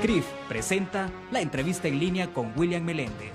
CRIF presenta la entrevista en línea con William Meléndez.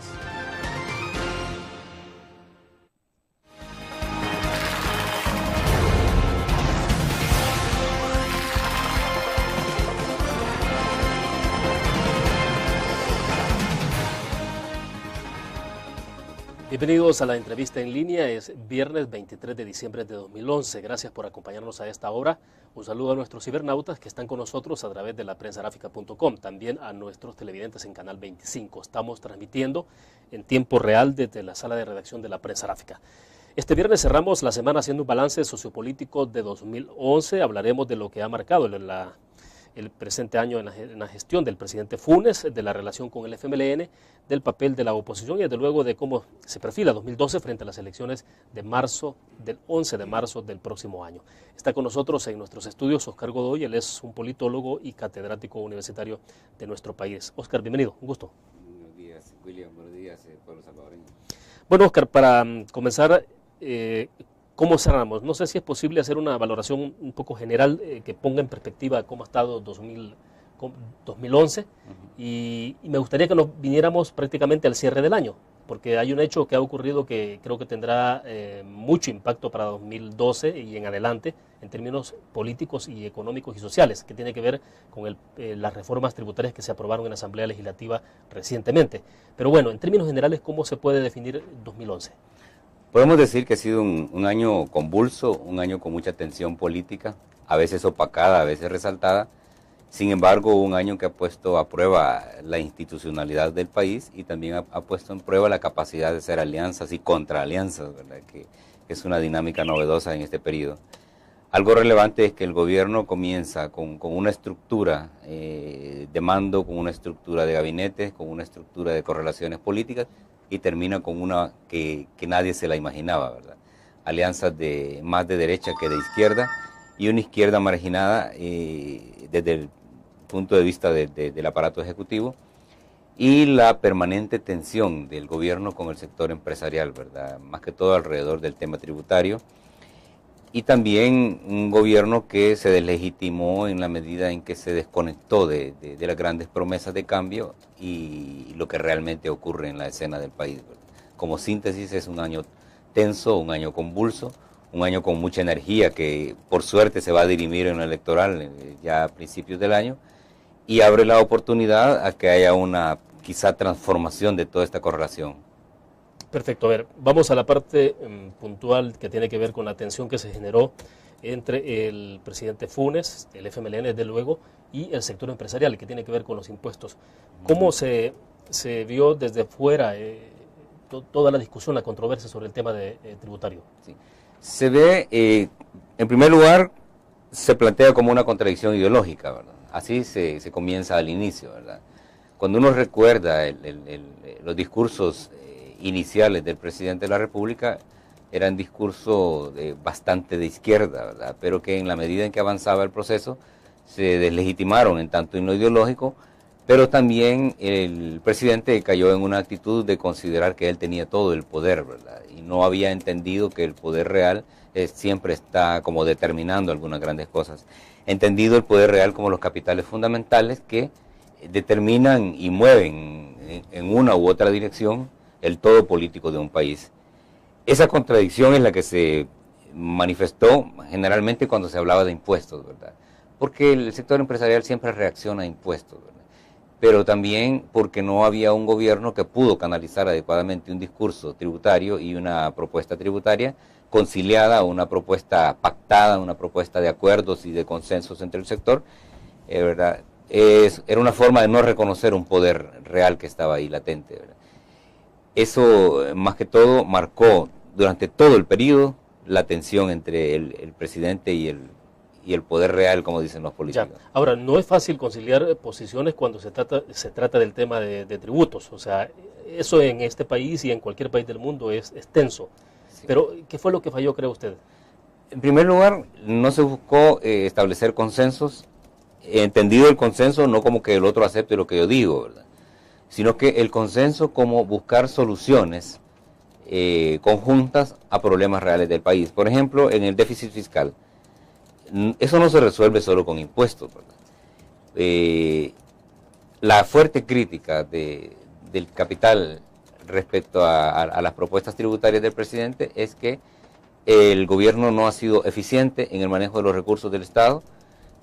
Bienvenidos a la entrevista en línea, es viernes 23 de diciembre de 2011. Gracias por acompañarnos a esta hora. Un saludo a nuestros cibernautas que están con nosotros a través de la prensagrafica.com, también a nuestros televidentes en Canal 25. Estamos transmitiendo en tiempo real desde la sala de redacción de la Prensa Gráfica. Este viernes cerramos la semana haciendo un balance sociopolítico de 2011. Hablaremos de lo que ha marcado el presente año en la gestión del presidente Funes, de la relación con el FMLN, del papel de la oposición y desde luego de cómo se perfila 2012 frente a las elecciones de marzo, del 11 de marzo del próximo año. Está con nosotros en nuestros estudios Oscar Godoy, él es un politólogo y catedrático universitario de nuestro país. Oscar, bienvenido, un gusto. Buenos días, William, buenos días, pueblo salvadoreño. Bueno, Oscar, para comenzar, ¿cómo cerramos? No sé si es posible hacer una valoración un poco general que ponga en perspectiva cómo ha estado 2011 y me gustaría que nos viniéramos prácticamente al cierre del año, porque hay un hecho que ha ocurrido que creo que tendrá mucho impacto para 2012 y en adelante en términos políticos y económicos y sociales, que tiene que ver con las reformas tributarias que se aprobaron en la Asamblea Legislativa recientemente. Pero bueno, en términos generales, ¿cómo se puede definir 2011? Podemos decir que ha sido un año convulso, un año con mucha tensión política, a veces opacada, a veces resaltada. Sin embargo, un año que ha puesto a prueba la institucionalidad del país y también ha puesto en prueba la capacidad de hacer alianzas y contraalianzas, ¿verdad? Que es una dinámica novedosa en este periodo. Algo relevante es que el gobierno comienza con una estructura de mando, con una estructura de gabinete, con una estructura de correlaciones políticas, y termina con una que nadie se la imaginaba, ¿verdad? Alianzas más de derecha que de izquierda, y una izquierda marginada desde el punto de vista del aparato ejecutivo, y la permanente tensión del gobierno con el sector empresarial, ¿verdad? Más que todo alrededor del tema tributario, y también un gobierno que se deslegitimó en la medida en que se desconectó de las grandes promesas de cambio y lo que realmente ocurre en la escena del país, ¿verdad? Como síntesis, es un año tenso, un año convulso, un año con mucha energía que por suerte se va a dirimir en lo electoral ya a principios del año, y abre la oportunidad a que haya una quizá transformación de toda esta correlación. Perfecto, a ver, vamos a la parte puntual que tiene que ver con la tensión que se generó entre el presidente Funes, el FMLN desde luego, y el sector empresarial, que tiene que ver con los impuestos. ¿Cómo se vio desde fuera toda la discusión, la controversia sobre el tema tributario? Sí. Se ve, en primer lugar, se plantea como una contradicción ideológica, ¿verdad? Así se comienza al inicio, ¿verdad? Cuando uno recuerda los discursos iniciales del presidente de la República, eran discursos bastante de izquierda, ¿verdad? Pero que en la medida en que avanzaba el proceso se deslegitimaron en tanto en lo ideológico, pero también el presidente cayó en una actitud de considerar que él tenía todo el poder, ¿verdad? Y no había entendido que el poder real siempre está como determinando algunas grandes cosas. Entendido el poder real como los capitales fundamentales que determinan y mueven en una u otra dirección el todo político de un país. Esa contradicción es la que se manifestó generalmente cuando se hablaba de impuestos, ¿verdad? Porque el sector empresarial siempre reacciona a impuestos, ¿verdad? Pero también porque no había un gobierno que pudo canalizar adecuadamente un discurso tributario y una propuesta tributaria conciliada, una propuesta pactada, una propuesta de acuerdos y de consensos entre el sector, ¿verdad? Era una forma de no reconocer un poder real que estaba ahí latente, ¿verdad? Eso, más que todo, marcó durante todo el periodo la tensión entre el presidente y el poder real, como dicen los políticos. Ya. Ahora, no es fácil conciliar posiciones cuando se trata del tema de tributos. O sea, eso en este país y en cualquier país del mundo es tenso. Sí. Pero, ¿qué fue lo que falló, cree usted? En primer lugar, no se buscó establecer consensos, entendido el consenso no como que el otro acepte lo que yo digo, ¿verdad? Sino que el consenso como buscar soluciones conjuntas a problemas reales del país. Por ejemplo, en el déficit fiscal, eso no se resuelve solo con impuestos, ¿verdad? la fuerte crítica del capital respecto a las propuestas tributarias del presidente es que el gobierno no ha sido eficiente en el manejo de los recursos del Estado,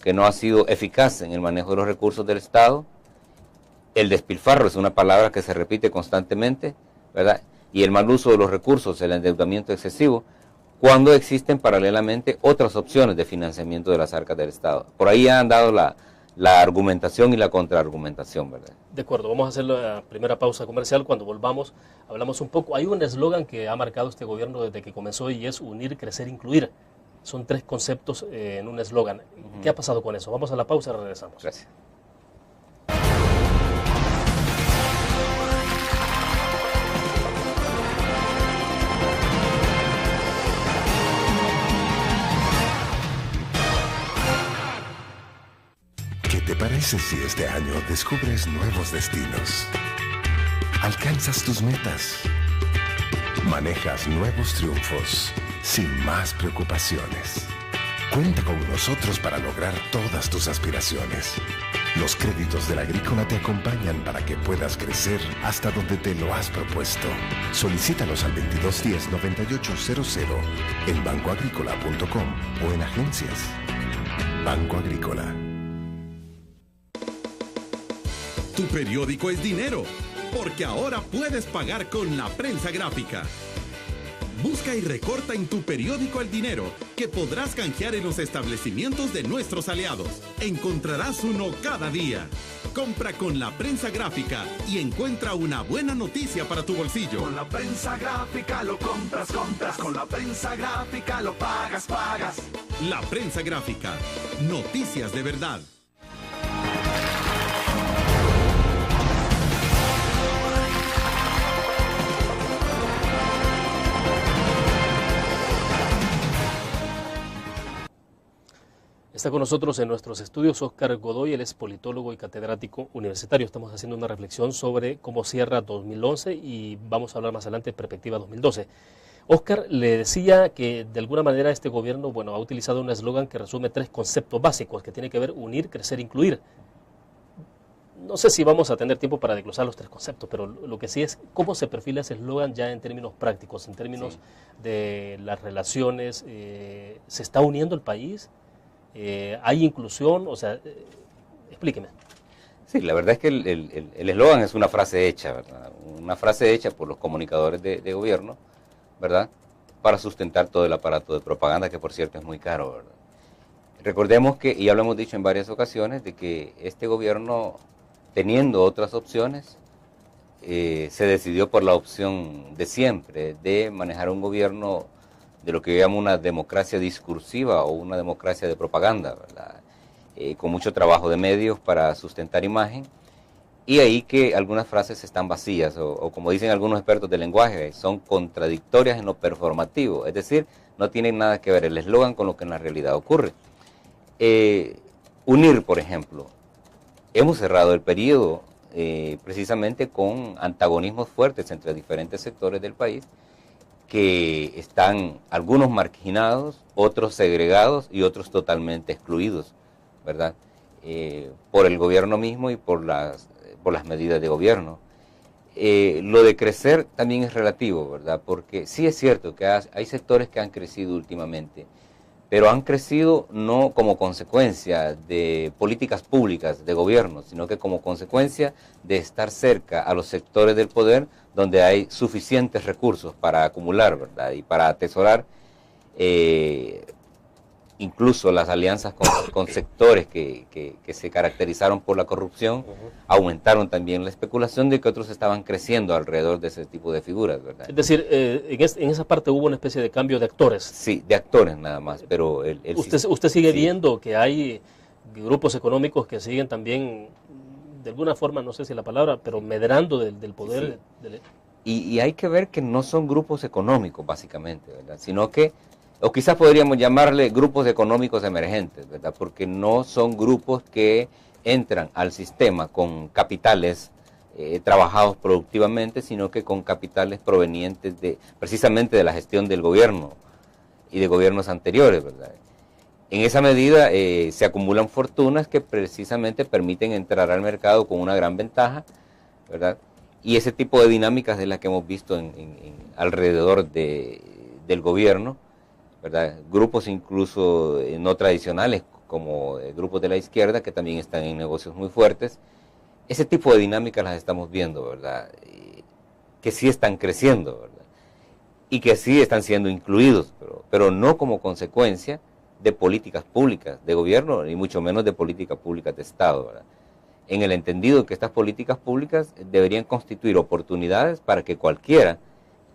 que no ha sido eficaz en el manejo de los recursos del Estado. El despilfarro es una palabra que se repite constantemente, ¿verdad? Y el mal uso de los recursos, el endeudamiento excesivo, cuando existen paralelamente otras opciones de financiamiento de las arcas del Estado. Por ahí han dado la argumentación y la contraargumentación, ¿verdad? De acuerdo, vamos a hacer la primera pausa comercial. Cuando volvamos, hablamos un poco. Hay un eslogan que ha marcado este gobierno desde que comenzó y es unir, crecer, incluir. Son 3 conceptos en un eslogan. ¿Qué ha pasado con eso? Vamos a la pausa y regresamos. Gracias. ¿Qué te parece si este año descubres nuevos destinos? Alcanzas tus metas. Manejas nuevos triunfos sin más preocupaciones. Cuenta con nosotros para lograr todas tus aspiraciones. Los créditos de la Agrícola te acompañan para que puedas crecer hasta donde te lo has propuesto. Solicítalos al 2210-9800 en bancoagricola.com o en agencias. Banco Agrícola. Tu periódico es dinero, porque ahora puedes pagar con la prensa gráfica. Busca y recorta en tu periódico el dinero, que podrás canjear en los establecimientos de nuestros aliados. Encontrarás uno cada día. Compra con la prensa gráfica y encuentra una buena noticia para tu bolsillo. Con la prensa gráfica lo compras. Con la prensa gráfica lo pagas. La prensa gráfica. Noticias de verdad. Está con nosotros en nuestros estudios Óscar Godoy, él es politólogo y catedrático universitario. Estamos haciendo una reflexión sobre cómo cierra 2011 y vamos a hablar más adelante de perspectiva 2012. Óscar, le decía que de alguna manera este gobierno, ha utilizado un eslogan que resume 3 conceptos básicos que tiene que ver unir, crecer, incluir. No sé si vamos a tener tiempo para desglosar los 3 conceptos, pero lo que sí es cómo se perfila ese eslogan ya en términos prácticos, en términos de las relaciones. ¿Se está uniendo el país? ¿Hay inclusión? Explíqueme. Sí, la verdad es que el eslogan es una frase hecha, ¿verdad? Una frase hecha por los comunicadores de gobierno, ¿verdad? Para sustentar todo el aparato de propaganda, que por cierto es muy caro, ¿verdad? Recordemos que, y ya lo hemos dicho en varias ocasiones, de que este gobierno, teniendo otras opciones, se decidió por la opción de siempre, de manejar un gobierno de lo que yo llamo una democracia discursiva o una democracia de propaganda, ¿verdad? Con mucho trabajo de medios para sustentar imagen, y ahí que algunas frases están vacías, o como dicen algunos expertos del lenguaje, son contradictorias en lo performativo, es decir, no tienen nada que ver el eslogan con lo que en la realidad ocurre. Unir, por ejemplo, hemos cerrado el periodo precisamente con antagonismos fuertes entre diferentes sectores del país, que están algunos marginados, otros segregados y otros totalmente excluidos, ¿verdad? Por el gobierno mismo y por las medidas de gobierno. Lo de crecer también es relativo, ¿verdad? Porque sí es cierto que hay sectores que han crecido últimamente, pero han crecido no como consecuencia de políticas públicas de gobierno, sino que como consecuencia de estar cerca a los sectores del poder donde hay suficientes recursos para acumular, ¿verdad? Y para atesorar incluso las alianzas con sectores que se caracterizaron por la corrupción, aumentaron también la especulación de que otros estaban creciendo alrededor de ese tipo de figuras, ¿verdad? Es decir, en esa parte hubo una especie de cambio de actores. Sí, de actores nada más, pero... ¿Usted sigue viendo que hay grupos económicos que siguen también, de alguna forma, no sé si la palabra, pero medrando del poder? Sí. Y hay que ver que no son grupos económicos, básicamente, ¿verdad? Sino que, o quizás podríamos llamarle grupos económicos emergentes, ¿verdad? Porque no son grupos que entran al sistema con capitales trabajados productivamente, sino que con capitales provenientes precisamente de la gestión del gobierno y de gobiernos anteriores, ¿verdad? En esa medida se acumulan fortunas que precisamente permiten entrar al mercado con una gran ventaja, ¿verdad? Y ese tipo de dinámicas de las que hemos visto alrededor del gobierno, ¿verdad? Grupos incluso no tradicionales como grupos de la izquierda que también están en negocios muy fuertes. Ese tipo de dinámicas las estamos viendo, ¿verdad? Que sí están creciendo, ¿verdad? Y que sí están siendo incluidos, pero no como consecuencia de políticas públicas de gobierno, ni mucho menos de políticas públicas de Estado, ¿verdad? En el entendido que estas políticas públicas deberían constituir oportunidades para que cualquiera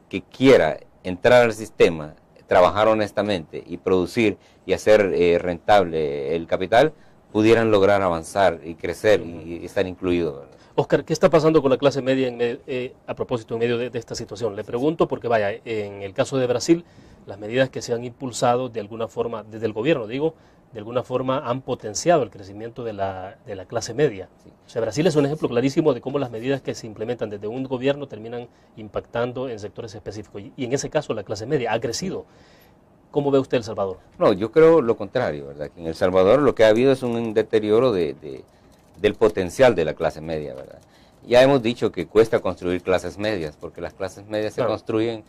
que quiera entrar al sistema, trabajar honestamente y producir y hacer rentable el capital, pudieran lograr avanzar y crecer y estar incluidos, ¿verdad? Oscar, ¿qué está pasando con la clase media a propósito en medio de esta situación? Le pregunto porque, vaya, en el caso de Brasil, las medidas que se han impulsado de alguna forma, desde el gobierno, digo, de alguna forma han potenciado el crecimiento de la clase media. Sí. O sea, Brasil es un ejemplo clarísimo de cómo las medidas que se implementan desde un gobierno terminan impactando en sectores específicos. Y en ese caso la clase media ha crecido. ¿Cómo ve usted El Salvador? No, yo creo lo contrario, ¿verdad? Que en El Salvador lo que ha habido es un deterioro del potencial de la clase media, ¿verdad? Ya hemos dicho que cuesta construir clases medias, porque las clases medias se construyen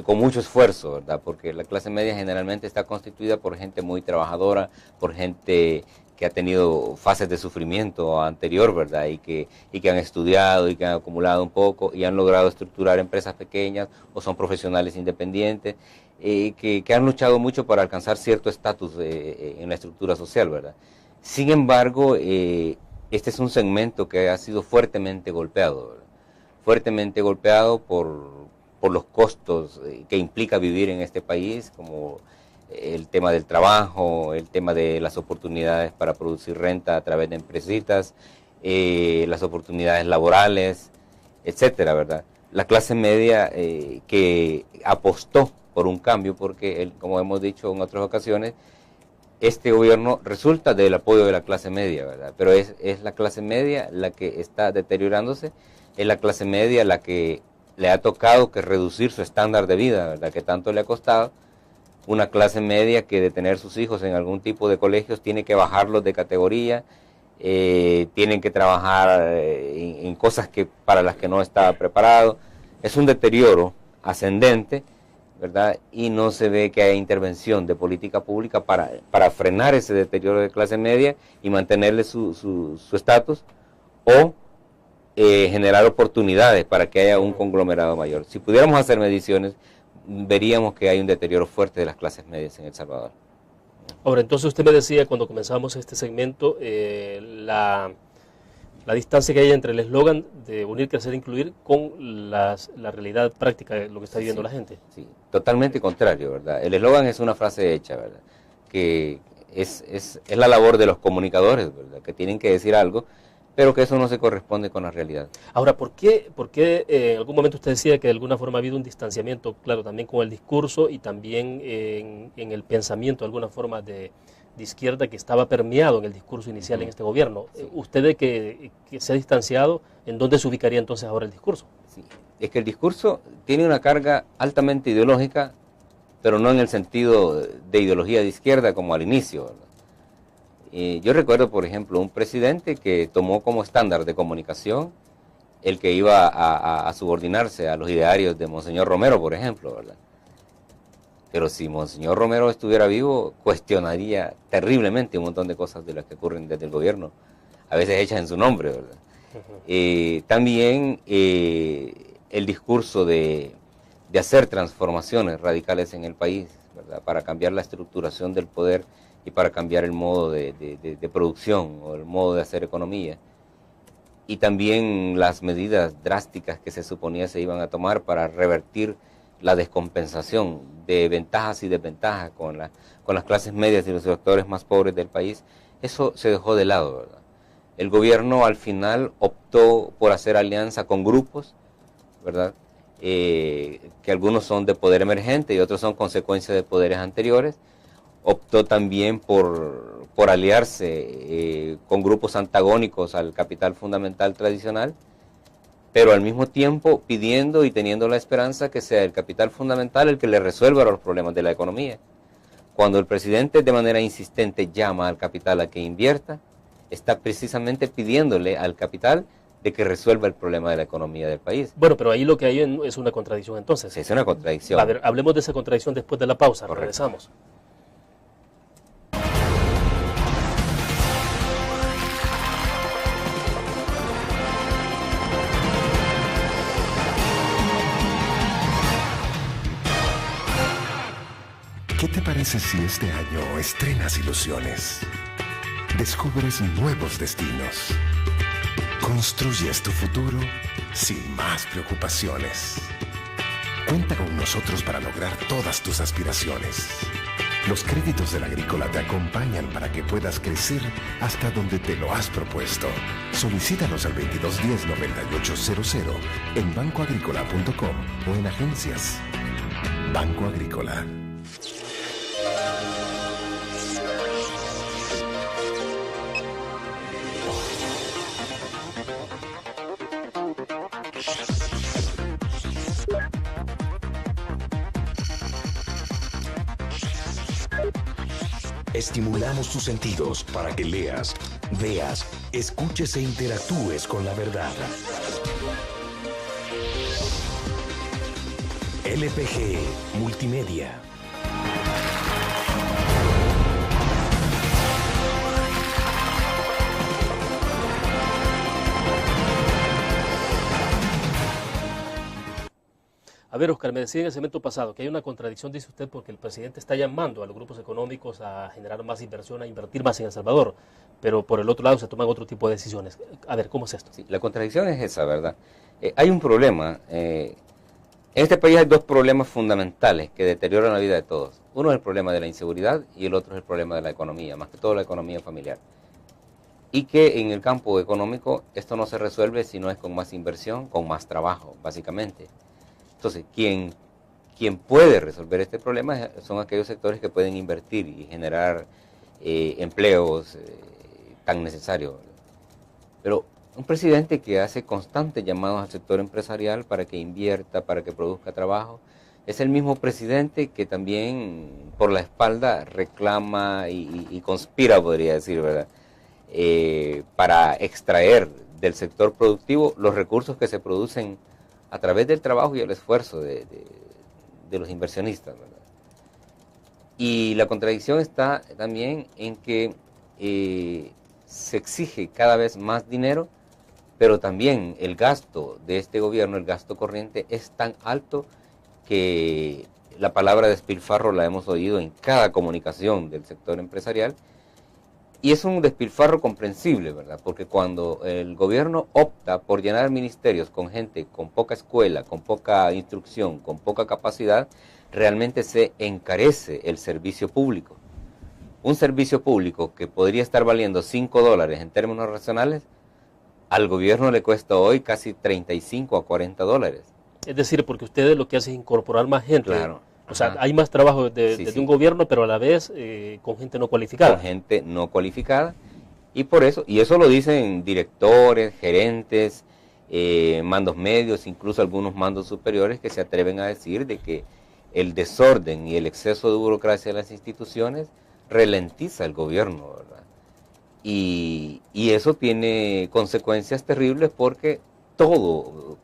con mucho esfuerzo, ¿verdad? Porque la clase media generalmente está constituida por gente muy trabajadora, por gente que ha tenido fases de sufrimiento anterior, ¿verdad? Y que han estudiado y que han acumulado un poco y han logrado estructurar empresas pequeñas o son profesionales independientes, que han luchado mucho para alcanzar cierto estatus en la estructura social, ¿verdad? Sin embargo, este es un segmento que ha sido fuertemente golpeado, ¿verdad? Fuertemente golpeado por los costos que implica vivir en este país, como el tema del trabajo, el tema de las oportunidades para producir renta a través de empresitas, las oportunidades laborales, etcétera, ¿verdad? La clase media que apostó por un cambio, porque como hemos dicho en otras ocasiones, este gobierno resulta del apoyo de la clase media, ¿verdad? Pero es la clase media la que está deteriorándose, es la clase media la que le ha tocado que reducir su estándar de vida, ¿verdad? Que tanto le ha costado. Una clase media que de tener sus hijos en algún tipo de colegios tiene que bajarlos de categoría, tienen que trabajar en cosas para las que no estaba preparado. Es un deterioro ascendente, ¿verdad? Y no se ve que haya intervención de política pública para frenar ese deterioro de clase media y mantenerle su estatus o generar oportunidades para que haya un conglomerado mayor. Si pudiéramos hacer mediciones, veríamos que hay un deterioro fuerte de las clases medias en El Salvador. Ahora, entonces usted me decía cuando comenzamos este segmento, la distancia que hay entre el eslogan de unir, crecer, incluir con la realidad práctica de lo que está viviendo la gente. Sí, totalmente contrario, ¿verdad? El eslogan es una frase hecha, ¿verdad? Que es la labor de los comunicadores, ¿verdad? Que tienen que decir algo, pero que eso no se corresponde con la realidad. Ahora, ¿por qué en algún momento usted decía que de alguna forma ha habido un distanciamiento, claro, también con el discurso y también en el pensamiento de alguna forma de izquierda que estaba permeado en el discurso inicial en este gobierno? Sí. ¿Usted de que se ha distanciado, en dónde se ubicaría entonces ahora el discurso? Sí. Es que el discurso tiene una carga altamente ideológica, pero no en el sentido de ideología de izquierda como al inicio, ¿verdad? Yo recuerdo, por ejemplo, un presidente que tomó como estándar de comunicación el que iba a subordinarse a los idearios de Monseñor Romero, por ejemplo, ¿verdad? Pero si Monseñor Romero estuviera vivo, cuestionaría terriblemente un montón de cosas de las que ocurren desde el gobierno, a veces hechas en su nombre, ¿verdad? También el discurso de hacer transformaciones radicales en el país, ¿verdad? Para cambiar la estructuración del poder y para cambiar el modo de producción o el modo de hacer economía. Y también las medidas drásticas que se suponía se iban a tomar para revertir la descompensación de ventajas y desventajas con las clases medias y los sectores más pobres del país. Eso se dejó de lado, ¿verdad? El gobierno al final optó por hacer alianza con grupos, ¿verdad? Que algunos son de poder emergente y otros son consecuencia de poderes anteriores. Optó también por aliarse con grupos antagónicos al capital fundamental tradicional, pero al mismo tiempo pidiendo y teniendo la esperanza que sea el capital fundamental el que le resuelva los problemas de la economía. cuando el presidente de manera insistente llama al capital a que invierta, está precisamente pidiéndole al capital de que resuelva el problema de la economía del país. Bueno, pero ahí lo que hay es una contradicción entonces. Sí, es una contradicción. A ver, hablemos de esa contradicción después de la pausa. Correcto. Regresamos. ¿Qué te parece si este año estrenas ilusiones? Descubres nuevos destinos. Construyes tu futuro sin más preocupaciones. Cuenta con nosotros para lograr todas tus aspiraciones. Los créditos del Agrícola te acompañan para que puedas crecer hasta donde te lo has propuesto. Solicítalos al 2210-9800 en bancoagrícola.com o en agencias. Banco Agrícola. Estimulamos tus sentidos para que leas, veas, escuches e interactúes con la verdad. LPG Multimedia. A ver, Oscar, me decía en el segmento pasado que hay una contradicción, dice usted, porque el presidente está llamando a los grupos económicos a generar más inversión, a invertir más en El Salvador, pero por el otro lado se toman otro tipo de decisiones. A ver, ¿cómo es esto? Sí, la contradicción es esa, ¿verdad? Hay un problema. En este país hay dos problemas fundamentales que deterioran la vida de todos. Uno es el problema de la inseguridad y el otro es el problema de la economía, más que todo la economía familiar. Y que en el campo económico esto no se resuelve si no es con más inversión, con más trabajo, básicamente. Entonces, quien puede resolver este problema son aquellos sectores que pueden invertir y generar empleos tan necesarios. Pero un presidente que hace constantes llamados al sector empresarial para que invierta, para que produzca trabajo, es el mismo presidente que también por la espalda reclama y conspira, podría decir, ¿verdad? Para extraer del sector productivo los recursos que se producen a través del trabajo y el esfuerzo de los inversionistas, ¿verdad? Y la contradicción está también en que se exige cada vez más dinero, pero también el gasto de este gobierno, el gasto corriente, es tan alto que la palabra despilfarro la hemos oído en cada comunicación del sector empresarial. Y es un despilfarro comprensible, ¿verdad? Porque cuando el gobierno opta por llenar ministerios con gente con poca escuela, con poca instrucción, con poca capacidad, realmente se encarece el servicio público. Un servicio público que podría estar valiendo $5 en términos racionales, al gobierno le cuesta hoy casi $35 a $40. Es decir, porque ustedes lo que hacen es incorporar más gente. Claro. O sea, hay más trabajo desde un gobierno, pero a la vez con gente no cualificada. Con gente no cualificada. Y por eso, y eso lo dicen directores, gerentes, mandos medios, incluso algunos mandos superiores que se atreven a decir de que el desorden y el exceso de burocracia de las instituciones ralentiza el gobierno, ¿verdad? Y eso tiene consecuencias terribles porque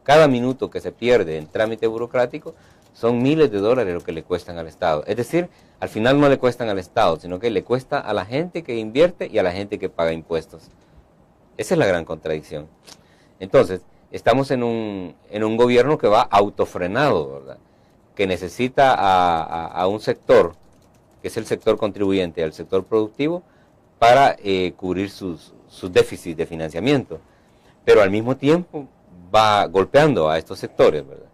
cada minuto que se pierde en trámite burocrático son miles de dólares lo que le cuestan al Estado. Es decir, al final no le cuestan al Estado, sino que le cuesta a la gente que invierte y a la gente que paga impuestos. Esa es la gran contradicción. Entonces, estamos en un gobierno que va autofrenado, ¿verdad? Que necesita a un sector, que es el sector contribuyente, al sector productivo, para cubrir sus déficits de financiamiento. Pero al mismo tiempo va golpeando a estos sectores, ¿verdad?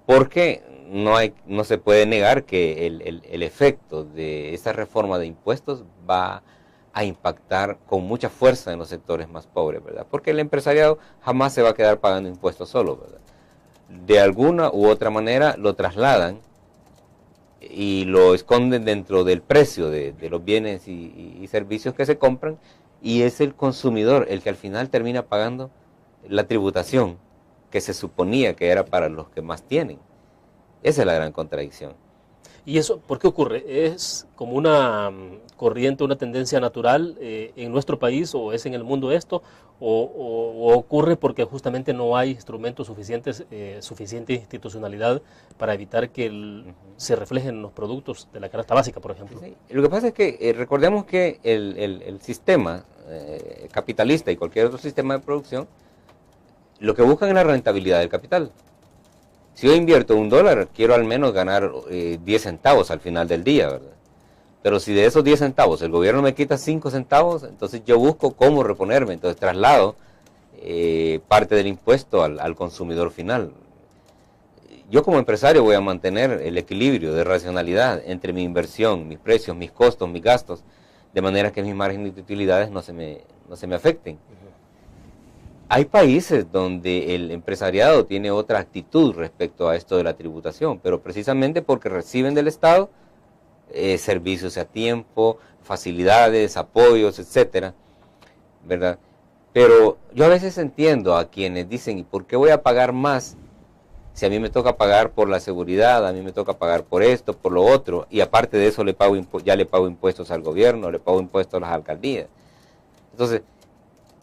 Porque no se puede negar que el efecto de esa reforma de impuestos va a impactar con mucha fuerza en los sectores más pobres, ¿verdad? Porque el empresariado jamás se va a quedar pagando impuestos solo, ¿verdad? De alguna u otra manera lo trasladan y lo esconden dentro del precio de los bienes y servicios que se compran, y es el consumidor el que al final termina pagando la tributación que se suponía que era para los que más tienen. Esa es la gran contradicción. ¿Y eso por qué ocurre? ¿Es como una corriente, una tendencia natural en nuestro país o es en el mundo esto? ¿O ocurre porque justamente no hay instrumentos suficientes, suficiente institucionalidad para evitar que se reflejen en los productos de la canasta básica, por ejemplo? Sí. Lo que pasa es que recordemos que el sistema capitalista y cualquier otro sistema de producción, lo que buscan es la rentabilidad del capital. Si yo invierto $1, quiero al menos ganar 10 centavos al final del día, ¿verdad? Pero si de esos 10 centavos el gobierno me quita 5 centavos, entonces yo busco cómo reponerme, entonces traslado parte del impuesto al consumidor final. Yo como empresario voy a mantener el equilibrio de racionalidad entre mi inversión, mis precios, mis costos, mis gastos, de manera que mis márgenes de utilidades no se me afecten. Hay países donde el empresariado tiene otra actitud respecto a esto de la tributación, pero precisamente porque reciben del Estado servicios a tiempo, facilidades, apoyos, etcétera, ¿verdad? Pero yo a veces entiendo a quienes dicen, ¿y por qué voy a pagar más si a mí me toca pagar por la seguridad, a mí me toca pagar por esto, por lo otro, y aparte de eso ya le pago impuestos al gobierno, le pago impuestos a las alcaldías? Entonces,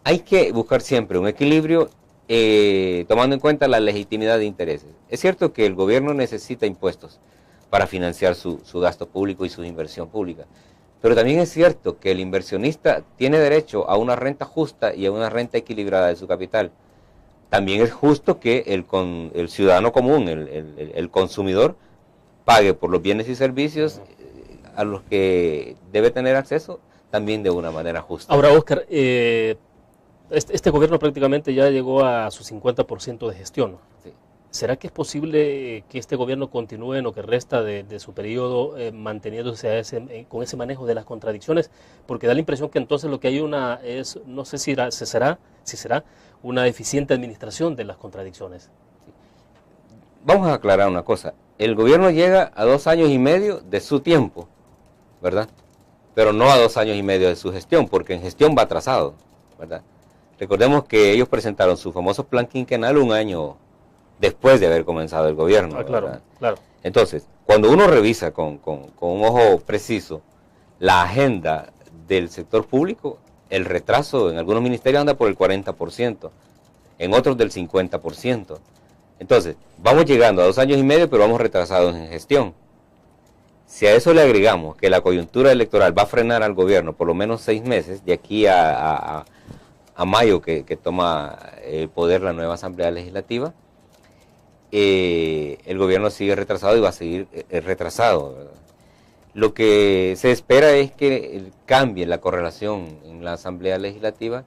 hay que buscar siempre un equilibrio tomando en cuenta la legitimidad de intereses. Es cierto que el gobierno necesita impuestos para financiar su gasto público y su inversión pública, pero también es cierto que el inversionista tiene derecho a una renta justa y a una renta equilibrada de su capital. También es justo que el ciudadano común, el consumidor, pague por los bienes y servicios a los que debe tener acceso también de una manera justa. Ahora, Óscar, este gobierno prácticamente ya llegó a su 50% de gestión. Sí. ¿Será que es posible que este gobierno continúe en lo que resta de su periodo manteniéndose con ese manejo de las contradicciones? Porque da la impresión que entonces lo que hay no sé si será una eficiente administración de las contradicciones. Sí. Vamos a aclarar una cosa. El gobierno llega a 2 años y medio de su tiempo, ¿verdad? Pero no a 2 años y medio de su gestión, porque en gestión va atrasado, ¿verdad? Recordemos que ellos presentaron su famoso plan quinquenal 1 año después de haber comenzado el gobierno. Claro, ¿verdad? claro. Entonces, cuando uno revisa con un ojo preciso la agenda del sector público, el retraso en algunos ministerios anda por el 40%, en otros del 50%. Entonces, vamos llegando a 2 años y medio, pero vamos retrasados en gestión. Si a eso le agregamos que la coyuntura electoral va a frenar al gobierno por lo menos 6 meses, de aquí a mayo que toma el poder la nueva Asamblea Legislativa, el gobierno sigue retrasado y va a seguir retrasado, ¿verdad? Lo que se espera es que cambie la correlación en la Asamblea Legislativa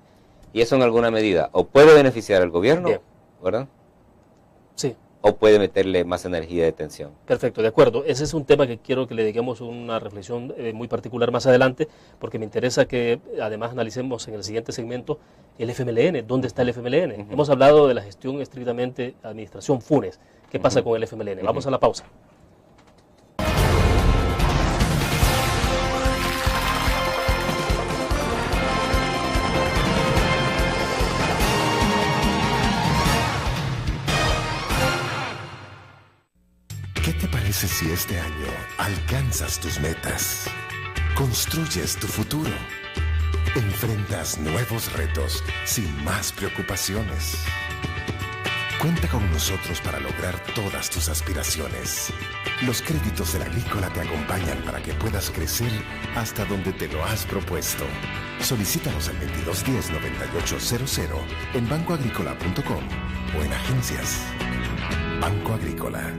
y eso en alguna medida o puede beneficiar al gobierno, Bien. ¿verdad? Sí. O puede meterle más energía de tensión. Perfecto, de acuerdo. Ese es un tema que quiero que le dediquemos una reflexión muy particular más adelante, porque me interesa que además analicemos en el siguiente segmento el FMLN. ¿Dónde está el FMLN? Hemos hablado de la gestión estrictamente administración Funes. ¿Qué pasa con el FMLN? Vamos a la pausa. ¿Qué te parece si este año alcanzas tus metas? Construyes tu futuro. Enfrentas nuevos retos sin más preocupaciones. Cuenta con nosotros para lograr todas tus aspiraciones. Los créditos de la Agrícola te acompañan para que puedas crecer hasta donde te lo has propuesto. Solicítalos al 2210-9800 en bancoagricola.com o en agencias. Banco Agrícola.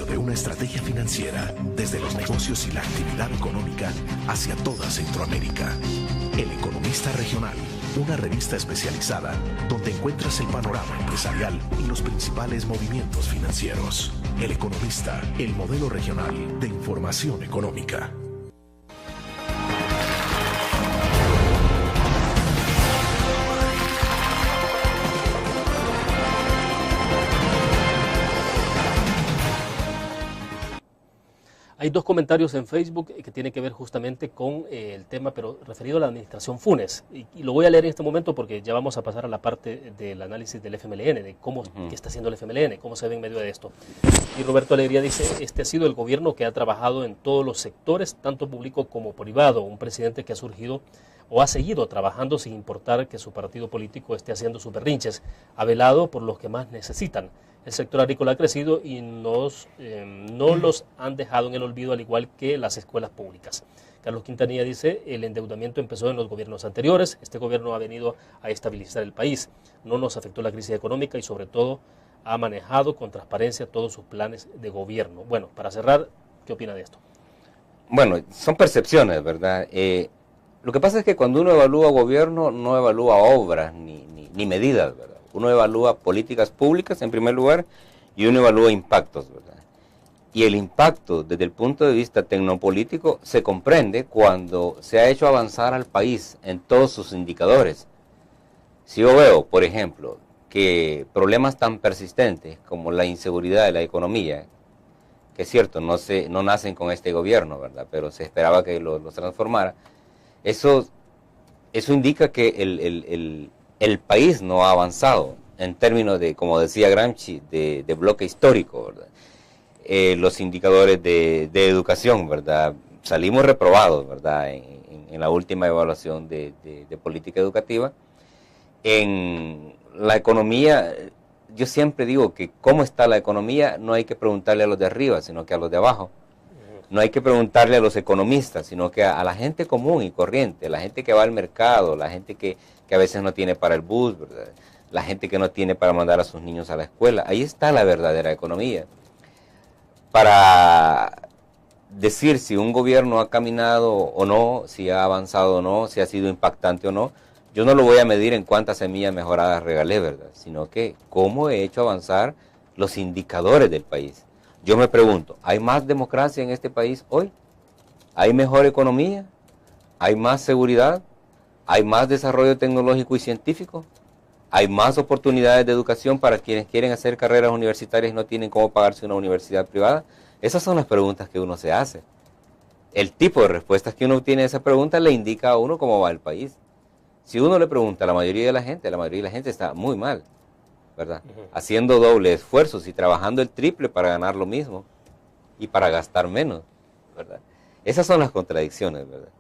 De una estrategia financiera desde los negocios y la actividad económica hacia toda Centroamérica. El Economista Regional, una revista especializada donde encuentras el panorama empresarial y los principales movimientos financieros. El Economista, el modelo regional de información económica. Hay dos comentarios en Facebook que tienen que ver justamente con el tema, pero referido a la administración Funes. Y lo voy a leer en este momento porque ya vamos a pasar a la parte del análisis del FMLN, de cómo qué está haciendo el FMLN, cómo se ve en medio de esto. Y Roberto Alegría dice, este ha sido el gobierno que ha trabajado en todos los sectores, tanto público como privado, un presidente que ha surgido o ha seguido trabajando sin importar que su partido político esté haciendo sus berrinches, ha velado por los que más necesitan. El sector agrícola ha crecido y no los han dejado en el olvido, al igual que las escuelas públicas. Carlos Quintanilla dice, el endeudamiento empezó en los gobiernos anteriores, este gobierno ha venido a estabilizar el país, no nos afectó la crisis económica y sobre todo ha manejado con transparencia todos sus planes de gobierno. Bueno, para cerrar, ¿qué opina de esto? Bueno, son percepciones, ¿verdad? Lo que pasa es que cuando uno evalúa gobierno, no evalúa obras ni medidas, ¿verdad? Uno evalúa políticas públicas en primer lugar y uno evalúa impactos, ¿verdad? Y el impacto desde el punto de vista tecnopolítico se comprende cuando se ha hecho avanzar al país en todos sus indicadores. Si yo veo, por ejemplo, que problemas tan persistentes como la inseguridad de la economía, que es cierto, no nacen con este gobierno, ¿verdad? Pero se esperaba que los transformara, eso indica que el país no ha avanzado en términos de, como decía Gramsci, de bloque histórico, ¿verdad? Los indicadores de educación, ¿verdad? Salimos reprobados, ¿verdad? En la última evaluación de política educativa. En la economía, yo siempre digo que cómo está la economía no hay que preguntarle a los de arriba, sino que a los de abajo. No hay que preguntarle a los economistas, sino que a la gente común y corriente, la gente que va al mercado, la gente que a veces no tiene para el bus, ¿verdad? La gente que no tiene para mandar a sus niños a la escuela. Ahí está la verdadera economía. Para decir si un gobierno ha caminado o no, si ha avanzado o no, si ha sido impactante o no, yo no lo voy a medir en cuántas semillas mejoradas regalé, ¿verdad? Sino que cómo he hecho avanzar los indicadores del país. Yo me pregunto, ¿hay más democracia en este país hoy? ¿Hay mejor economía? ¿Hay más seguridad? ¿Hay más desarrollo tecnológico y científico? ¿Hay más oportunidades de educación para quienes quieren hacer carreras universitarias y no tienen cómo pagarse una universidad privada? Esas son las preguntas que uno se hace. El tipo de respuestas que uno obtiene a esa pregunta le indica a uno cómo va el país. Si uno le pregunta a la mayoría de la gente está muy mal, ¿verdad? Haciendo doble esfuerzos y trabajando el triple para ganar lo mismo y para gastar menos, ¿verdad? Esas son las contradicciones, ¿verdad?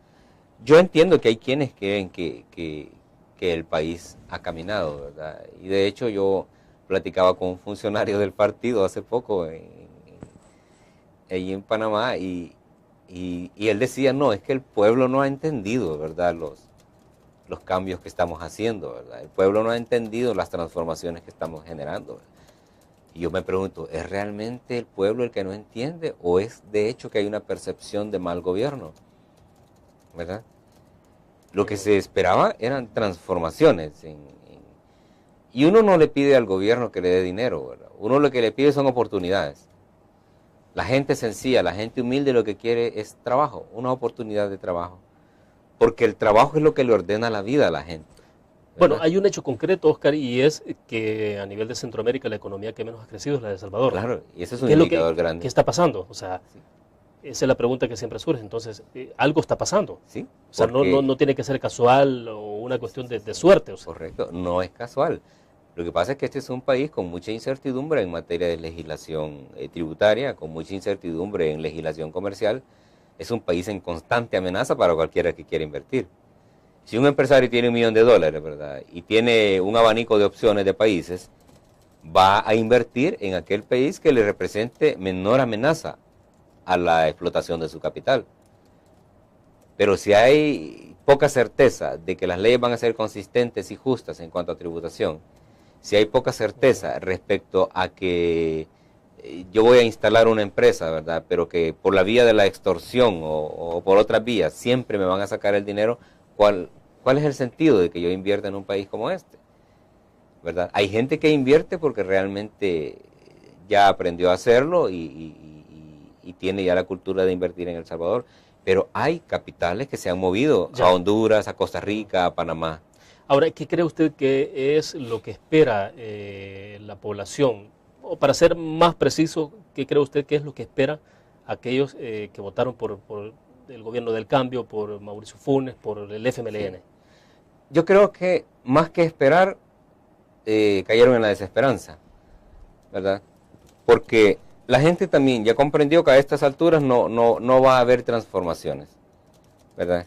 Yo entiendo que hay quienes creen que el país ha caminado, ¿verdad? Y de hecho yo platicaba con un funcionario del partido hace poco ahí en Panamá y él decía, no, es que el pueblo no ha entendido, ¿verdad? Los cambios que estamos haciendo, ¿verdad? El pueblo no ha entendido las transformaciones que estamos generando, ¿verdad? Y yo me pregunto, ¿es realmente el pueblo el que no entiende o es de hecho que hay una percepción de mal gobierno? ¿Verdad? Lo que se esperaba eran transformaciones. Y uno no le pide al gobierno que le dé dinero, ¿verdad? Uno lo que le pide son oportunidades. La gente sencilla, la gente humilde lo que quiere es trabajo, una oportunidad de trabajo. Porque el trabajo es lo que le ordena la vida a la gente, ¿verdad? Bueno, hay un hecho concreto, Oscar, y es que a nivel de Centroamérica la economía que menos ha crecido es la de El Salvador. Claro, y ese es un indicador grande. ¿Qué está pasando? O sea, sí. Esa es la pregunta que siempre surge. Entonces, algo está pasando. Sí. O sea, no tiene que ser casual o una cuestión de suerte. O sea. Correcto, no es casual. Lo que pasa es que este es un país con mucha incertidumbre en materia de legislación tributaria, con mucha incertidumbre en legislación comercial. Es un país en constante amenaza para cualquiera que quiera invertir. Si un empresario tiene $1 millón, ¿verdad? Y tiene un abanico de opciones de países, va a invertir en aquel país que le represente menor amenaza a la explotación de su capital. Pero si hay poca certeza de que las leyes van a ser consistentes y justas en cuanto a tributación, si hay poca certeza respecto a que yo voy a instalar una empresa, ¿verdad? Pero que por la vía de la extorsión o por otras vías siempre me van a sacar el dinero, ¿cuál es el sentido de que yo invierta en un país como este? ¿Verdad? Hay gente que invierte porque realmente ya aprendió a hacerlo y tiene ya la cultura de invertir en El Salvador, pero hay capitales que se han movido a Honduras, a Costa Rica, a Panamá. Ahora, ¿qué cree usted que es lo que espera la población? O para ser más preciso, ¿qué cree usted que es lo que espera aquellos que votaron por el gobierno del cambio, por Mauricio Funes, por el FMLN? Sí. Yo creo que más que esperar, cayeron en la desesperanza, ¿verdad? Porque la gente también ya comprendió que a estas alturas no va a haber transformaciones, ¿verdad?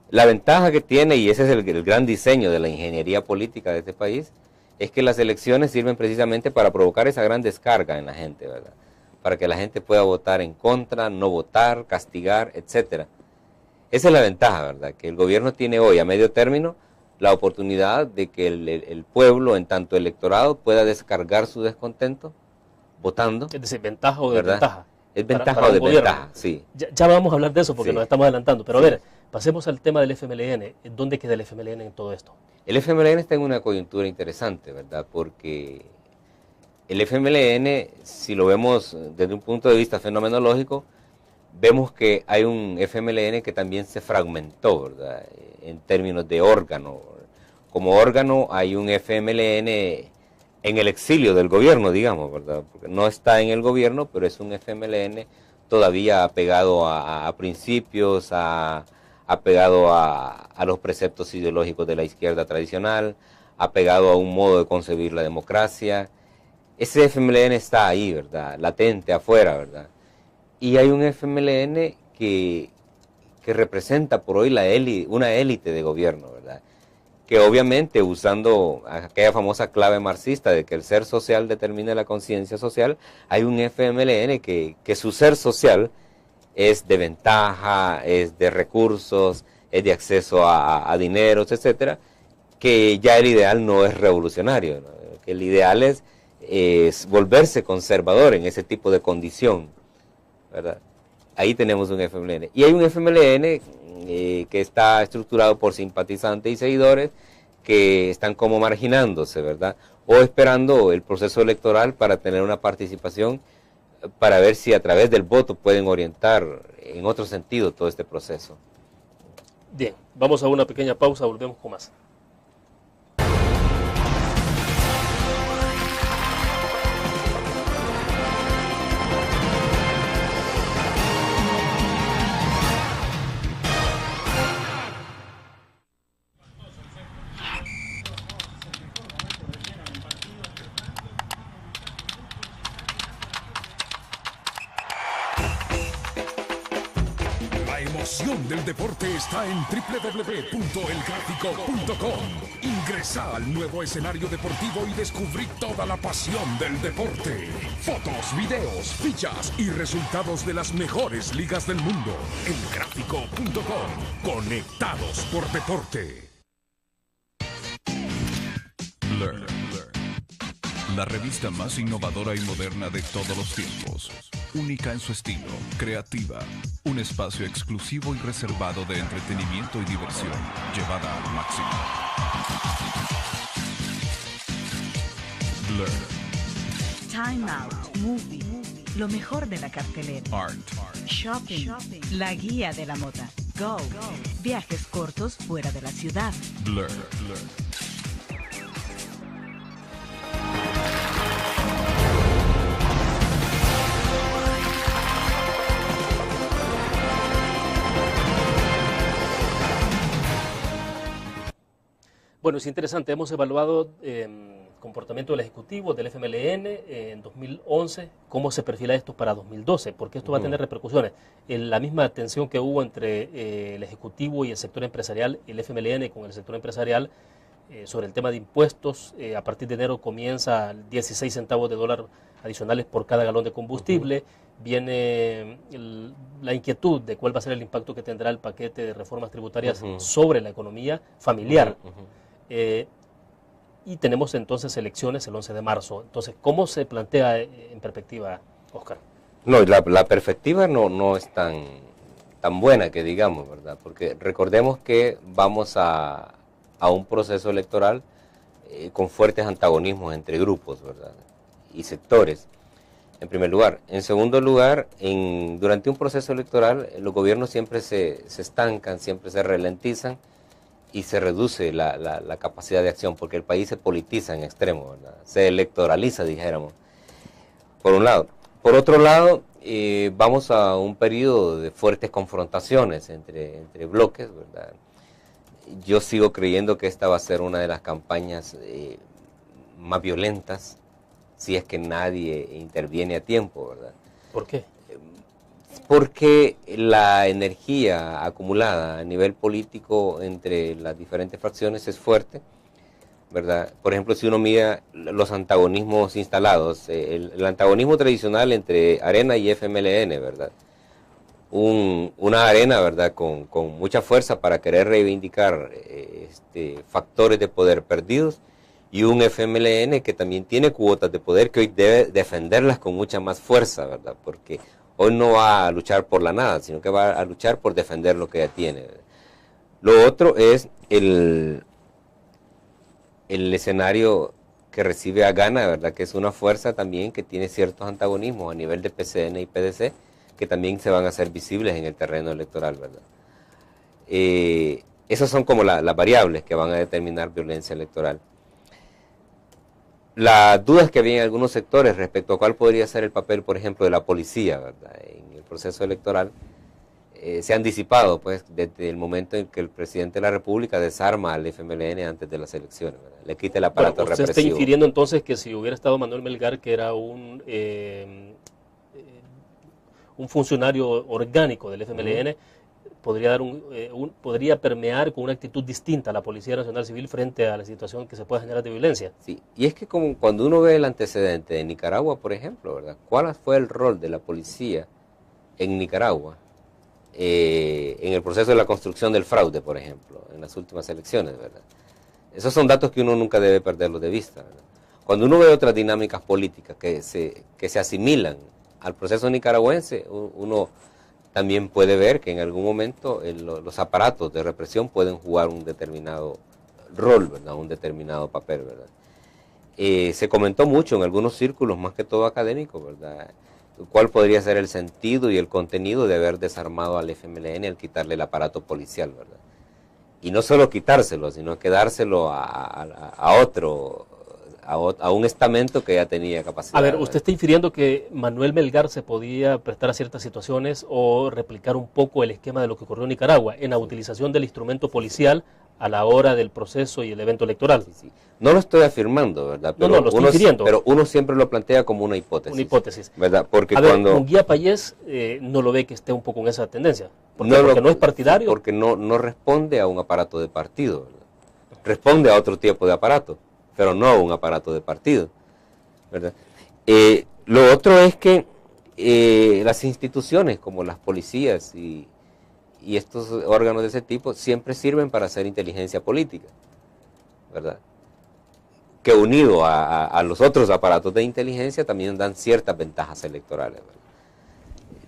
La ventaja que tiene, y ese es el gran diseño de la ingeniería política de este país, es que las elecciones sirven precisamente para provocar esa gran descarga en la gente, ¿verdad? Para que la gente pueda votar en contra, no votar, castigar, etcétera. Esa es la ventaja, ¿verdad? Que el gobierno tiene hoy, a medio término, la oportunidad de que el pueblo, en tanto electorado, pueda descargar su descontento votando. ¿Es decir, ventaja o ¿verdad? desventaja? Es ventaja Para o un desventaja, gobierno. sí. Ya vamos a hablar de eso porque Sí. nos estamos adelantando, pero Sí. a ver, pasemos al tema del FMLN. ¿Dónde queda el FMLN en todo esto? El FMLN está en una coyuntura interesante, ¿verdad? Porque el FMLN, si lo vemos desde un punto de vista fenomenológico, vemos que hay un FMLN que también se fragmentó, ¿verdad? En términos de órgano. Como órgano hay un FMLN en el exilio del gobierno, digamos, ¿verdad? Porque no está en el gobierno, pero es un FMLN todavía apegado a principios, apegado a los preceptos ideológicos de la izquierda tradicional, apegado a un modo de concebir la democracia. Ese FMLN está ahí, ¿verdad? Latente, afuera, ¿verdad? Y hay un FMLN que representa por hoy una élite de gobierno, ¿verdad? Que obviamente, usando aquella famosa clave marxista de que el ser social determina la conciencia social, hay un FMLN que su ser social es de ventaja, es de recursos, es de acceso a dineros, etcétera, que ya el ideal no es revolucionario, ¿no? Que el ideal es volverse conservador en ese tipo de condición, ¿verdad? Ahí tenemos un FMLN. Y hay un FMLN que está estructurado por simpatizantes y seguidores que están como marginándose, ¿verdad? O esperando el proceso electoral para tener una participación, para ver si a través del voto pueden orientar en otro sentido todo este proceso. Bien, vamos a una pequeña pausa, volvemos con más. La emoción del deporte está en www.elgráfico.com. Ingresa al nuevo escenario deportivo y descubrí toda la pasión del deporte. Fotos, videos, fichas y resultados de las mejores ligas del mundo. Elgráfico.com. Conectados por deporte. Blur. La revista más innovadora y moderna de todos los tiempos. Única en su estilo, creativa. Un espacio exclusivo y reservado de entretenimiento y diversión, llevada al máximo. Blur. Time Out, Movie, lo mejor de la cartelera. Art. Shopping, la guía de la moda. Go, viajes cortos fuera de la ciudad. Blur. Bueno, es interesante, hemos evaluado comportamiento del Ejecutivo, del FMLN en 2011, cómo se perfila esto para 2012, porque esto va a tener repercusiones. La misma tensión que hubo entre el Ejecutivo y el sector empresarial, el FMLN con el sector empresarial, sobre el tema de impuestos, a partir de enero comienza 16 centavos de dólar adicionales por cada galón de combustible, viene la inquietud de cuál va a ser el impacto que tendrá el paquete de reformas tributarias sobre la economía familiar. Y tenemos entonces elecciones el 11 de marzo. Entonces, ¿cómo se plantea en perspectiva, Oscar? No, la perspectiva no es tan buena que digamos, ¿verdad? Porque recordemos que vamos a un proceso electoral con fuertes antagonismos entre grupos, ¿verdad? Y sectores, en primer lugar. En segundo lugar, durante un proceso electoral, los gobiernos siempre se estancan, siempre se ralentizan y se reduce la capacidad de acción, porque el país se politiza en extremo, ¿verdad? Se electoraliza, dijéramos, por un lado. Por otro lado, vamos a un periodo de fuertes confrontaciones entre bloques, ¿verdad? Yo sigo creyendo que esta va a ser una de las campañas más violentas, si es que nadie interviene a tiempo, ¿verdad? ¿Por qué? Porque la energía acumulada a nivel político entre las diferentes fracciones es fuerte, ¿verdad? Por ejemplo, si uno mira los antagonismos instalados, el antagonismo tradicional entre Arena y FMLN, ¿verdad? Una Arena, ¿verdad?, con mucha fuerza para querer reivindicar factores de poder perdidos, y un FMLN que también tiene cuotas de poder que hoy debe defenderlas con mucha más fuerza, ¿verdad? Porque hoy no va a luchar por la nada, sino que va a luchar por defender lo que ya tiene, ¿verdad? Lo otro es el escenario que recibe a Gana, ¿verdad?, que es una fuerza también que tiene ciertos antagonismos a nivel de PCN y PDC, que también se van a hacer visibles en el terreno electoral, ¿verdad? Esas son como las variables que van a determinar violencia electoral. Las dudas que había en algunos sectores respecto a cuál podría ser el papel, por ejemplo, de la policía, ¿verdad?, en el proceso electoral, se han disipado, pues, desde el momento en que el presidente de la República desarma al FMLN antes de las elecciones, ¿verdad? Le quita el aparato represivo. Usted está infiriendo entonces que si hubiera estado Manuel Melgar, que era un funcionario orgánico del FMLN, podría permear con una actitud distinta a la Policía Nacional Civil frente a la situación que se puede generar de violencia. Sí, y es que como cuando uno ve el antecedente de Nicaragua, por ejemplo, ¿verdad?, ¿cuál fue el rol de la policía en Nicaragua en el proceso de la construcción del fraude, por ejemplo, en las últimas elecciones, ¿verdad? Esos son datos que uno nunca debe perderlos de vista, ¿verdad? Cuando uno ve otras dinámicas políticas que se asimilan al proceso nicaragüense, uno también puede ver que en algún momento los aparatos de represión pueden jugar un determinado rol, ¿verdad?, un determinado papel, ¿verdad? Se comentó mucho en algunos círculos, más que todo académicos, ¿verdad?, cuál podría ser el sentido y el contenido de haber desarmado al FMLN al quitarle el aparato policial, ¿verdad? Y no solo quitárselo, sino que dárselo a un estamento que ya tenía capacidad. A ver, usted está infiriendo que Manuel Melgar se podía prestar a ciertas situaciones o replicar un poco el esquema de lo que ocurrió en Nicaragua en la utilización del instrumento policial a la hora del proceso y el evento electoral. Sí, sí. No lo estoy afirmando, ¿verdad? Pero no, lo estoy infiriendo. Pero uno siempre lo plantea como una hipótesis. Una hipótesis. ¿Verdad? Porque a ver, cuando Munguía Payés no lo ve que esté un poco en esa tendencia. Porque no es partidario. Porque no responde a un aparato de partido, ¿verdad? Responde a otro tipo de aparato, pero no a un aparato de partido, ¿verdad? Lo otro es que las instituciones como las policías y estos órganos de ese tipo siempre sirven para hacer inteligencia política, ¿verdad? Que unido a los otros aparatos de inteligencia también dan ciertas ventajas electorales, ¿verdad?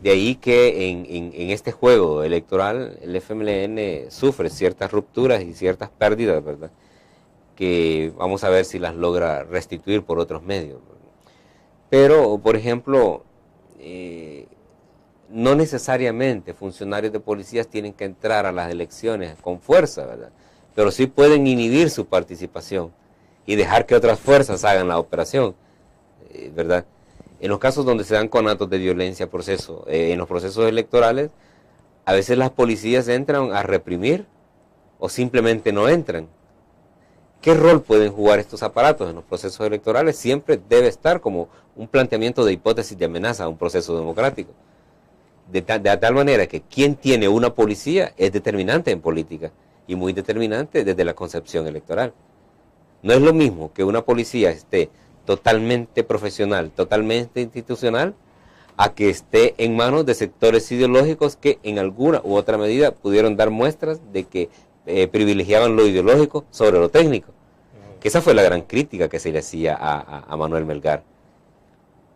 De ahí que en este juego electoral el FMLN sufre ciertas rupturas y ciertas pérdidas, ¿verdad?, que vamos a ver si las logra restituir por otros medios, ¿verdad? Pero, por ejemplo, no necesariamente funcionarios de policías tienen que entrar a las elecciones con fuerza, ¿verdad?, pero sí pueden inhibir su participación y dejar que otras fuerzas hagan la operación, ¿verdad? En los casos donde se dan conatos de violencia en los procesos electorales, a veces las policías entran a reprimir o simplemente no entran. ¿Qué rol pueden jugar estos aparatos en los procesos electorales? Siempre debe estar como un planteamiento de hipótesis de amenaza a un proceso democrático. De tal manera que quien tiene una policía es determinante en política y muy determinante desde la concepción electoral. No es lo mismo que una policía esté totalmente profesional, totalmente institucional, a que esté en manos de sectores ideológicos que en alguna u otra medida pudieron dar muestras de que privilegiaban lo ideológico sobre lo técnico. Que esa fue la gran crítica que se le hacía a Manuel Melgar,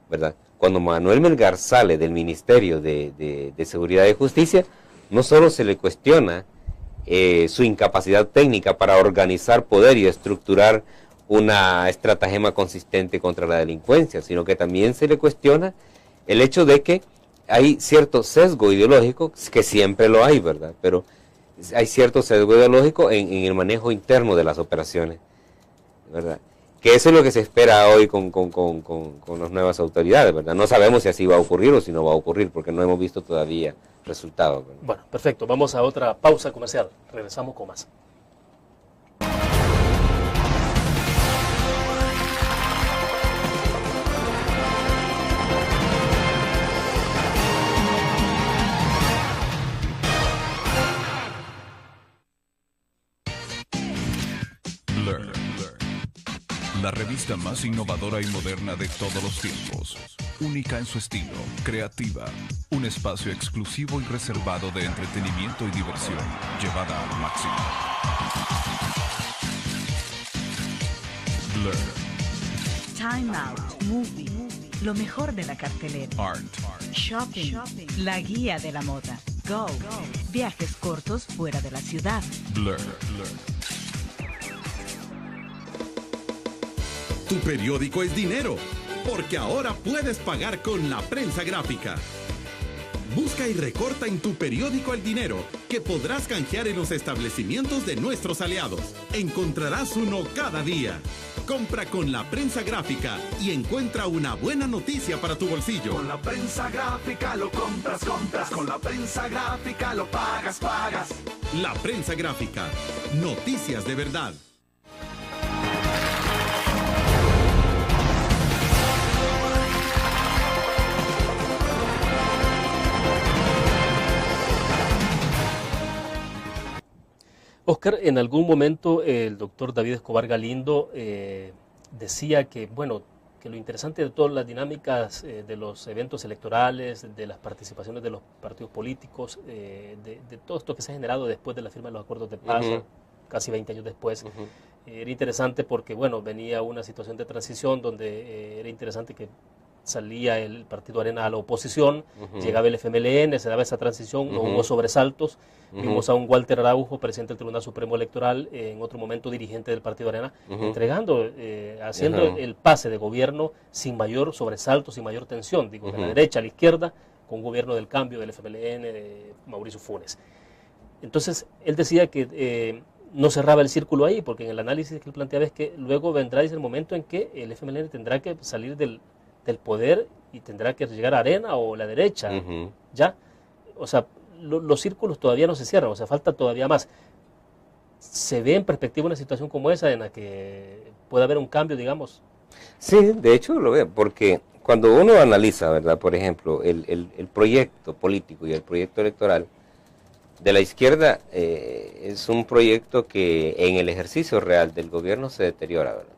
¿verdad? Cuando Manuel Melgar sale del Ministerio de Seguridad y Justicia, no solo se le cuestiona su incapacidad técnica para organizar poder y estructurar una estratagema consistente contra la delincuencia, sino que también se le cuestiona el hecho de que hay cierto sesgo ideológico, que siempre lo hay, ¿verdad? Pero hay cierto sesgo ideológico en el manejo interno de las operaciones, ¿verdad? Que eso es lo que se espera hoy con las nuevas autoridades, ¿verdad? No sabemos si así va a ocurrir o si no va a ocurrir, porque no hemos visto todavía resultados, ¿verdad? Bueno, perfecto. Vamos a otra pausa comercial. Regresamos con más. Learn, la revista más innovadora y moderna de todos los tiempos. Única en su estilo, creativa, un espacio exclusivo y reservado de entretenimiento y diversión, llevada al máximo. Learn. Time Out, Movie, lo mejor de la cartelera. Art. Shopping, la guía de la moda. Go, viajes cortos fuera de la ciudad. Blur. Tu periódico es dinero, porque ahora puedes pagar con la prensa gráfica. Busca y recorta en tu periódico el dinero que podrás canjear en los establecimientos de nuestros aliados. Encontrarás uno cada día. Compra con la prensa gráfica y encuentra una buena noticia para tu bolsillo. Con la prensa gráfica lo compras. Con la prensa gráfica lo pagas. La prensa gráfica. Noticias de verdad. Oscar, en algún momento el doctor David Escobar Galindo decía que, bueno, que lo interesante de todas las dinámicas de los eventos electorales, de las participaciones de los partidos políticos, de todo esto que se ha generado después de la firma de los acuerdos de paz, casi 20 años después, era interesante porque, bueno, venía una situación de transición donde era interesante que salía el Partido Arena a la oposición, llegaba el FMLN, se daba esa transición, no hubo sobresaltos, vimos a un Walter Araujo, presidente del Tribunal Supremo Electoral, en otro momento dirigente del Partido Arena, entregando, haciendo el pase de gobierno sin mayor sobresalto, sin mayor tensión, digo, de la derecha a la izquierda, con un gobierno del cambio del FMLN, de Mauricio Funes. Entonces, él decía que no cerraba el círculo ahí, porque en el análisis que él planteaba es que luego vendrá el momento en que el FMLN tendrá que salir del poder y tendrá que llegar a Arena o la derecha, ¿ya? O sea, los círculos todavía no se cierran, o sea, falta todavía más. ¿Se ve en perspectiva una situación como esa en la que puede haber un cambio, digamos? Sí, de hecho lo veo, porque cuando uno analiza, ¿verdad? Por ejemplo, el proyecto político y el proyecto electoral de la izquierda es un proyecto que en el ejercicio real del gobierno se deteriora, ¿verdad?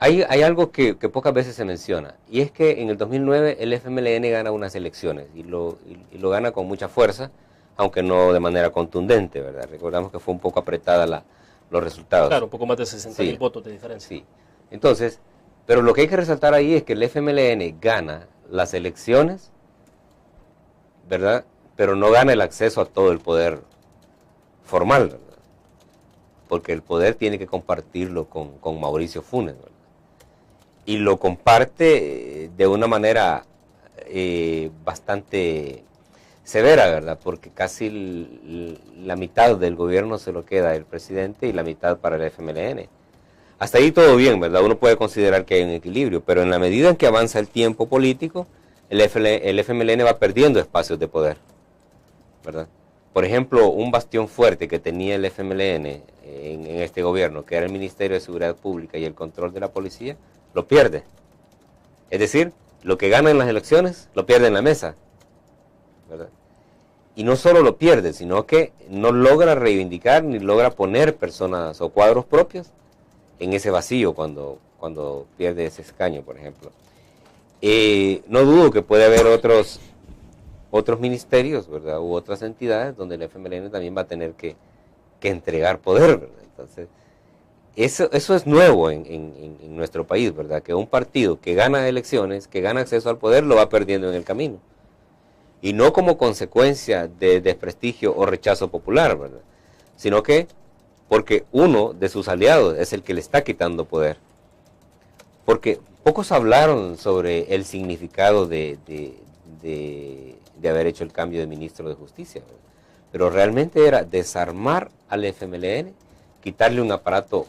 Hay algo que pocas veces se menciona, y es que en el 2009 el FMLN gana unas elecciones, y lo gana con mucha fuerza, aunque no de manera contundente, ¿verdad? Recordamos que fue un poco apretada los resultados. Claro, un poco más de 60.000 votos de diferencia. Sí, entonces, pero lo que hay que resaltar ahí es que el FMLN gana las elecciones, ¿verdad? Pero no gana el acceso a todo el poder formal, ¿verdad? Porque el poder tiene que compartirlo con Mauricio Funes, ¿verdad? Y lo comparte de una manera bastante severa, ¿verdad? Porque casi la mitad del gobierno se lo queda el presidente y la mitad para el FMLN. Hasta ahí todo bien, ¿verdad? Uno puede considerar que hay un equilibrio, pero en la medida en que avanza el tiempo político, el FMLN va perdiendo espacios de poder, ¿verdad? Por ejemplo, un bastión fuerte que tenía el FMLN en este gobierno, que era el Ministerio de Seguridad Pública y el control de la policía, lo pierde. Es decir, lo que gana en las elecciones, lo pierde en la mesa, ¿verdad? Y no solo lo pierde, sino que no logra reivindicar ni logra poner personas o cuadros propios en ese vacío cuando pierde ese escaño, por ejemplo. No dudo que puede haber otros ministerios, ¿verdad? U otras entidades donde el FMLN también va a tener que entregar poder, ¿verdad? Entonces, eso es nuevo en nuestro país, ¿verdad? Que un partido que gana elecciones, que gana acceso al poder, lo va perdiendo en el camino. Y no como consecuencia de desprestigio o rechazo popular, ¿verdad? Sino que porque uno de sus aliados es el que le está quitando poder. Porque pocos hablaron sobre el significado de haber hecho el cambio de ministro de Justicia, ¿verdad? Pero realmente era desarmar al FMLN, quitarle un aparato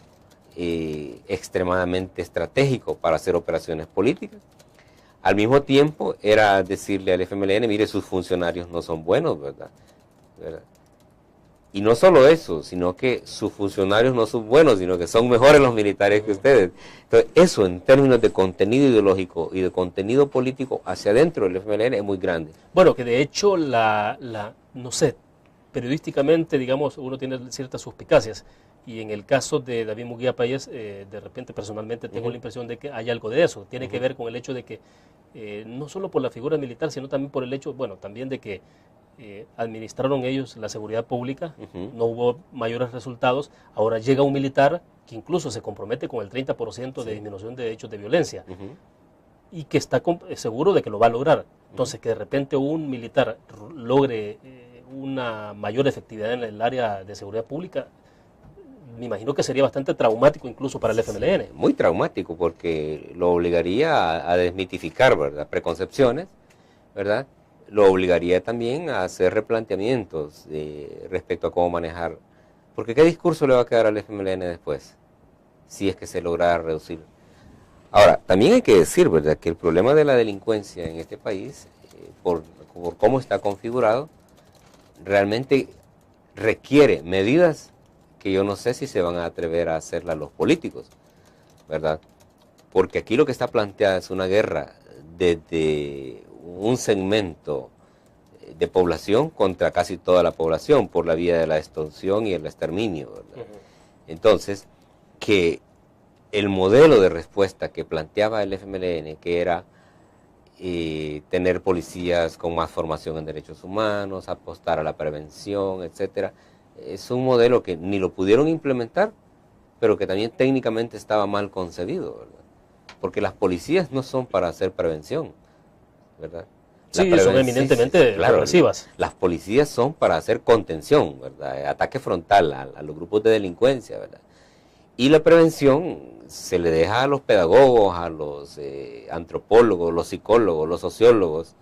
extremadamente estratégico para hacer operaciones políticas. Al mismo tiempo era decirle al FMLN, mire, sus funcionarios no son buenos, ¿verdad? Y no solo eso, sino que sus funcionarios no son buenos, sino que son mejores los militares que ustedes. Entonces, eso en términos de contenido ideológico y de contenido político hacia adentro del FMLN es muy grande. Bueno, que de hecho, no sé, periodísticamente, digamos, uno tiene ciertas suspicacias. Y en el caso de David Munguía Payés, de repente personalmente tengo la impresión de que hay algo de eso. Tiene que ver con el hecho de que, no solo por la figura militar, sino también por el hecho, bueno, también de que administraron ellos la seguridad pública, no hubo mayores resultados. Ahora llega un militar que incluso se compromete con el 30% de disminución de hechos de violencia y que está seguro de que lo va a lograr. Entonces, que de repente un militar logre una mayor efectividad en el área de seguridad pública, me imagino que sería bastante traumático incluso para el FMLN. Sí, muy traumático, porque lo obligaría a desmitificar, ¿verdad?, preconcepciones, ¿verdad? Lo obligaría también a hacer replanteamientos respecto a cómo manejar. Porque ¿qué discurso le va a quedar al FMLN después? Si es que se logra reducir. Ahora, también hay que decir, ¿verdad?, que el problema de la delincuencia en este país, por cómo está configurado, realmente requiere medidas que yo no sé si se van a atrever a hacerlas los políticos, ¿verdad? Porque aquí lo que está planteada es una guerra desde un segmento de población contra casi toda la población por la vía de la extorsión y el exterminio, ¿verdad? Entonces, que el modelo de respuesta que planteaba el FMLN, que era tener policías con más formación en derechos humanos, apostar a la prevención, etcétera, es un modelo que ni lo pudieron implementar, pero que también técnicamente estaba mal concebido, ¿verdad? Porque las policías no son para hacer prevención, ¿verdad? Sí, son eminentemente progresivas. Las policías son para hacer contención, ¿verdad? Ataque frontal a los grupos de delincuencia, ¿verdad? Y la prevención se le deja a los pedagogos, a los antropólogos, los psicólogos, los sociólogos,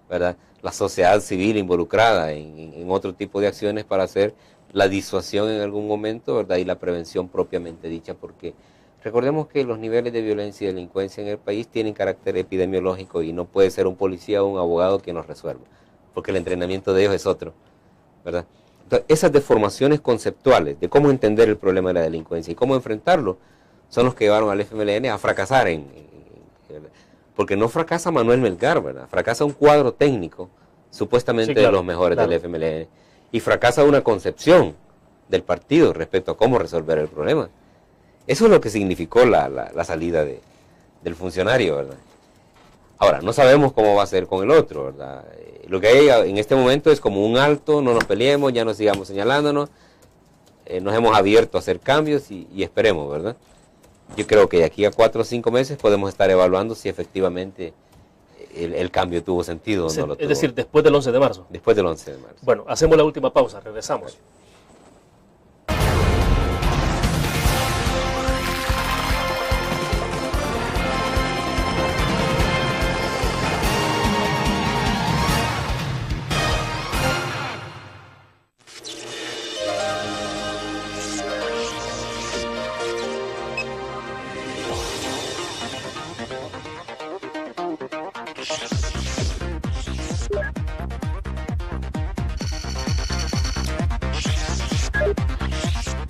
¿verdad? La sociedad civil involucrada en otro tipo de acciones para hacer la disuasión en algún momento, ¿verdad? Y la prevención propiamente dicha, porque recordemos que los niveles de violencia y delincuencia en el país tienen carácter epidemiológico y no puede ser un policía o un abogado quien los resuelva, porque el entrenamiento de ellos es otro, ¿verdad? Entonces, esas deformaciones conceptuales de cómo entender el problema de la delincuencia y cómo enfrentarlo son los que llevaron al FMLN a fracasar porque no fracasa Manuel Melgar, ¿verdad? Fracasa un cuadro técnico, supuestamente de los mejores del FMLN, y fracasa una concepción del partido respecto a cómo resolver el problema. Eso es lo que significó la salida del funcionario, ¿verdad? Ahora, no sabemos cómo va a ser con el otro, ¿verdad? Lo que hay en este momento es como un alto, no nos peleemos, ya no sigamos señalándonos, nos hemos abierto a hacer cambios y esperemos, ¿verdad? Yo creo que de aquí a 4 o 5 meses podemos estar evaluando si efectivamente el cambio tuvo sentido o no lo tuvo. Es decir, después del 11 de marzo. Después del 11 de marzo. Bueno, hacemos la última pausa, regresamos.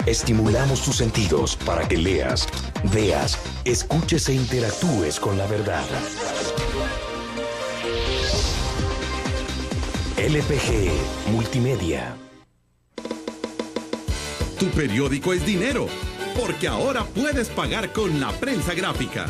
Estimulamos tus sentidos para que leas, veas, escuches e interactúes con la verdad. LPG Multimedia. Tu periódico es dinero, porque ahora puedes pagar con la prensa gráfica.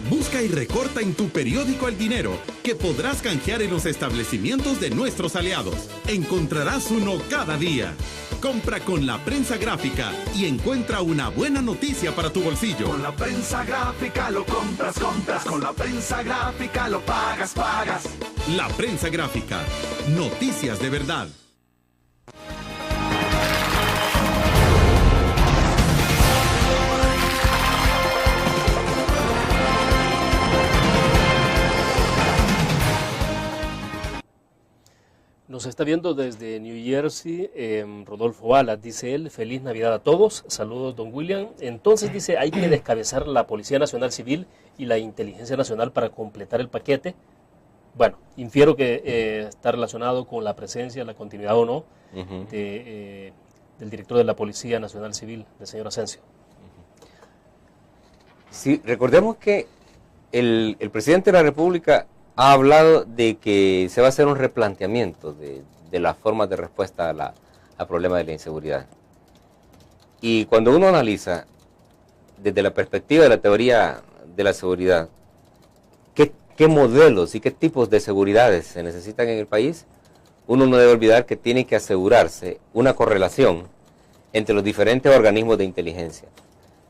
Busca y recorta en tu periódico el dinero, que podrás canjear en los establecimientos de nuestros aliados. Encontrarás uno cada día. Compra con la prensa gráfica y encuentra una buena noticia para tu bolsillo. Con la prensa gráfica lo compras. Con la prensa gráfica lo pagas. La prensa gráfica. Noticias de verdad. Nos está viendo desde New Jersey Rodolfo Alas, dice él, feliz Navidad a todos, saludos don William. Entonces dice, hay que descabezar la Policía Nacional Civil y la Inteligencia Nacional para completar el paquete. Bueno, infiero que está relacionado con la presencia, la continuidad o no del director de la Policía Nacional Civil, del señor Asensio. Sí, recordemos que el presidente de la República ha hablado de que se va a hacer un replanteamiento de las formas de respuesta al problema de la inseguridad. Y cuando uno analiza desde la perspectiva de la teoría de la seguridad, qué modelos y qué tipos de seguridades se necesitan en el país, uno no debe olvidar que tiene que asegurarse una correlación entre los diferentes organismos de inteligencia.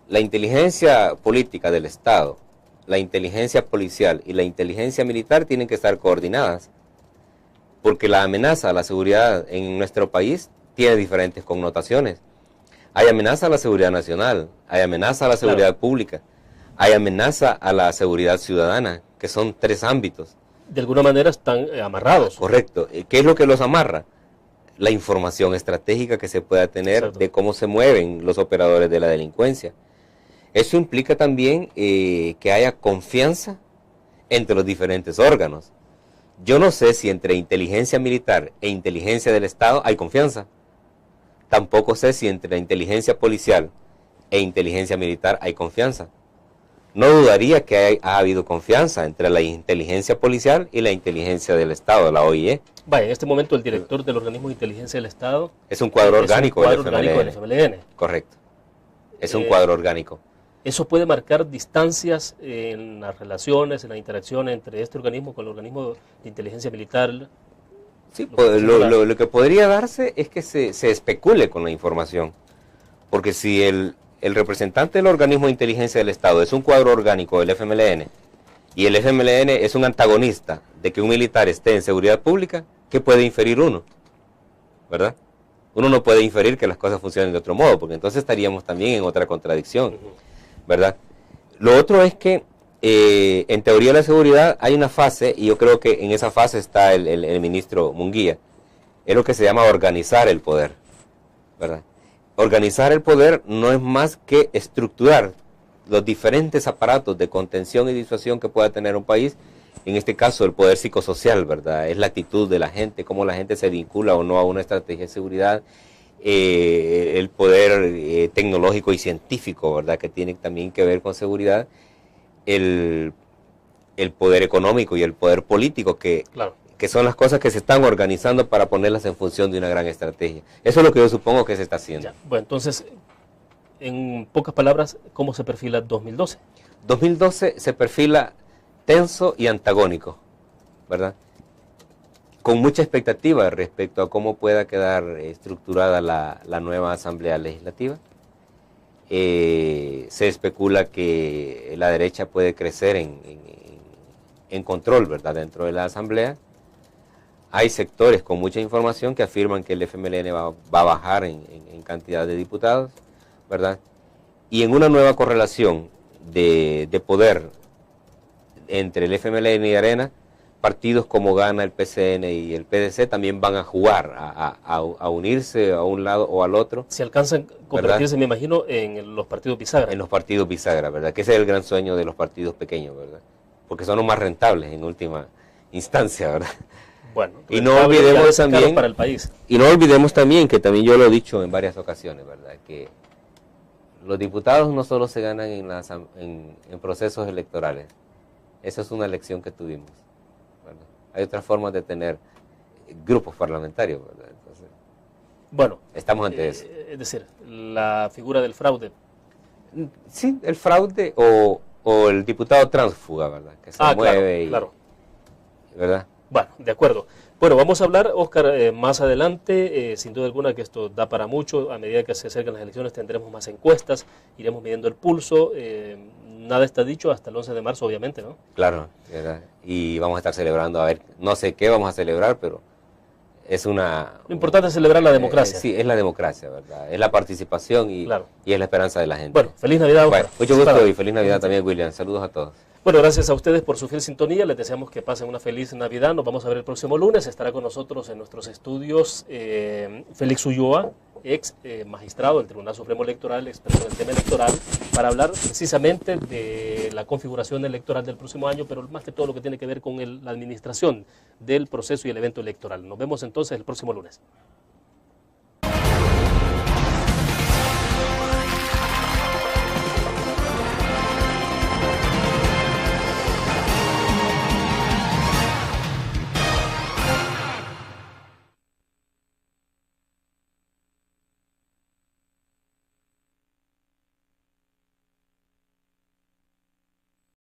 La inteligencia política del Estado, la inteligencia policial y la inteligencia militar tienen que estar coordinadas, porque la amenaza a la seguridad en nuestro país tiene diferentes connotaciones. Hay amenaza a la seguridad nacional, hay amenaza a la seguridad pública, hay amenaza a la seguridad ciudadana, que son 3 ámbitos. De alguna manera están amarrados. Correcto. ¿Qué es lo que los amarra? La información estratégica que se pueda tener de cómo se mueven los operadores de la delincuencia. Eso implica también que haya confianza entre los diferentes órganos. Yo no sé si entre inteligencia militar e inteligencia del Estado hay confianza. Tampoco sé si entre la inteligencia policial e inteligencia militar hay confianza. No dudaría que ha habido confianza entre la inteligencia policial y la inteligencia del Estado, la OIE. Vaya, en este momento el director del organismo de inteligencia del Estado es un cuadro orgánico del FMLN. Correcto. Es un cuadro orgánico. ¿Eso puede marcar distancias en las relaciones, en la interacción entre este organismo con el organismo de inteligencia militar? Sí, lo que podría darse es que se especule con la información. Porque si el representante del organismo de inteligencia del Estado es un cuadro orgánico del FMLN y el FMLN es un antagonista de que un militar esté en seguridad pública, ¿qué puede inferir uno? ¿Verdad? Uno no puede inferir que las cosas funcionen de otro modo, porque entonces estaríamos también en otra contradicción, ¿verdad? Lo otro es que en teoría de la seguridad hay una fase, y yo creo que en esa fase está el ministro Munguía, es lo que se llama organizar el poder, ¿verdad? Organizar el poder no es más que estructurar los diferentes aparatos de contención y disuasión que pueda tener un país, en este caso el poder psicosocial, ¿verdad? Es la actitud de la gente, cómo la gente se vincula o no a una estrategia de seguridad, el poder tecnológico y científico, ¿verdad? Que tiene también que ver con seguridad, el poder económico y el poder político, que son las cosas que se están organizando para ponerlas en función de una gran estrategia. Eso es lo que yo supongo que se está haciendo. Ya. Bueno, entonces, en pocas palabras, ¿cómo se perfila 2012? 2012 se perfila tenso y antagónico, ¿verdad? Con mucha expectativa respecto a cómo pueda quedar estructurada la nueva Asamblea Legislativa. Se especula que la derecha puede crecer en control, ¿verdad?, dentro de la Asamblea. Hay sectores con mucha información que afirman que el FMLN va a bajar en cantidad de diputados, ¿verdad? Y en una nueva correlación de poder entre el FMLN y Arena, partidos como Gana, el PCN y el PDC también van a jugar, a unirse a un lado o al otro. Se alcanzan a convertirse, me imagino, en los partidos bisagra. En los partidos bisagra, ¿verdad? Que ese es el gran sueño de los partidos pequeños, ¿verdad? Porque son los más rentables en última instancia, ¿verdad? Bueno, y no olvidemos también para el país. Y no olvidemos también, que también yo lo he dicho en varias ocasiones, ¿verdad?, que los diputados no solo se ganan en procesos electorales. Esa es una elección que tuvimos, ¿verdad? Hay otras formas de tener grupos parlamentarios, ¿verdad? Entonces, bueno, estamos ante eso. Es decir, la figura del fraude. Sí, el fraude o el diputado tránsfuga, ¿verdad?, que se mueve claro. ¿verdad? Bueno, de acuerdo. Bueno, vamos a hablar, Óscar, más adelante, sin duda alguna que esto da para mucho. A medida que se acercan las elecciones tendremos más encuestas, iremos midiendo el pulso. Nada está dicho hasta el 11 de marzo, obviamente, ¿no? Claro, ¿verdad? Y vamos a estar celebrando, a ver, no sé qué vamos a celebrar, pero es una... Lo importante es celebrar la democracia. Sí, es la democracia, ¿verdad? Es la participación y es la esperanza de la gente. Bueno, feliz Navidad, Óscar. Bueno, mucho gusto y feliz Navidad también, William. Saludos a todos. Bueno, gracias a ustedes por su fiel sintonía, les deseamos que pasen una feliz Navidad, nos vamos a ver el próximo lunes, estará con nosotros en nuestros estudios Félix Ulloa, ex magistrado del Tribunal Supremo Electoral, experto en el tema electoral, para hablar precisamente de la configuración electoral del próximo año, pero más que todo lo que tiene que ver con la administración del proceso y el evento electoral. Nos vemos entonces el próximo lunes.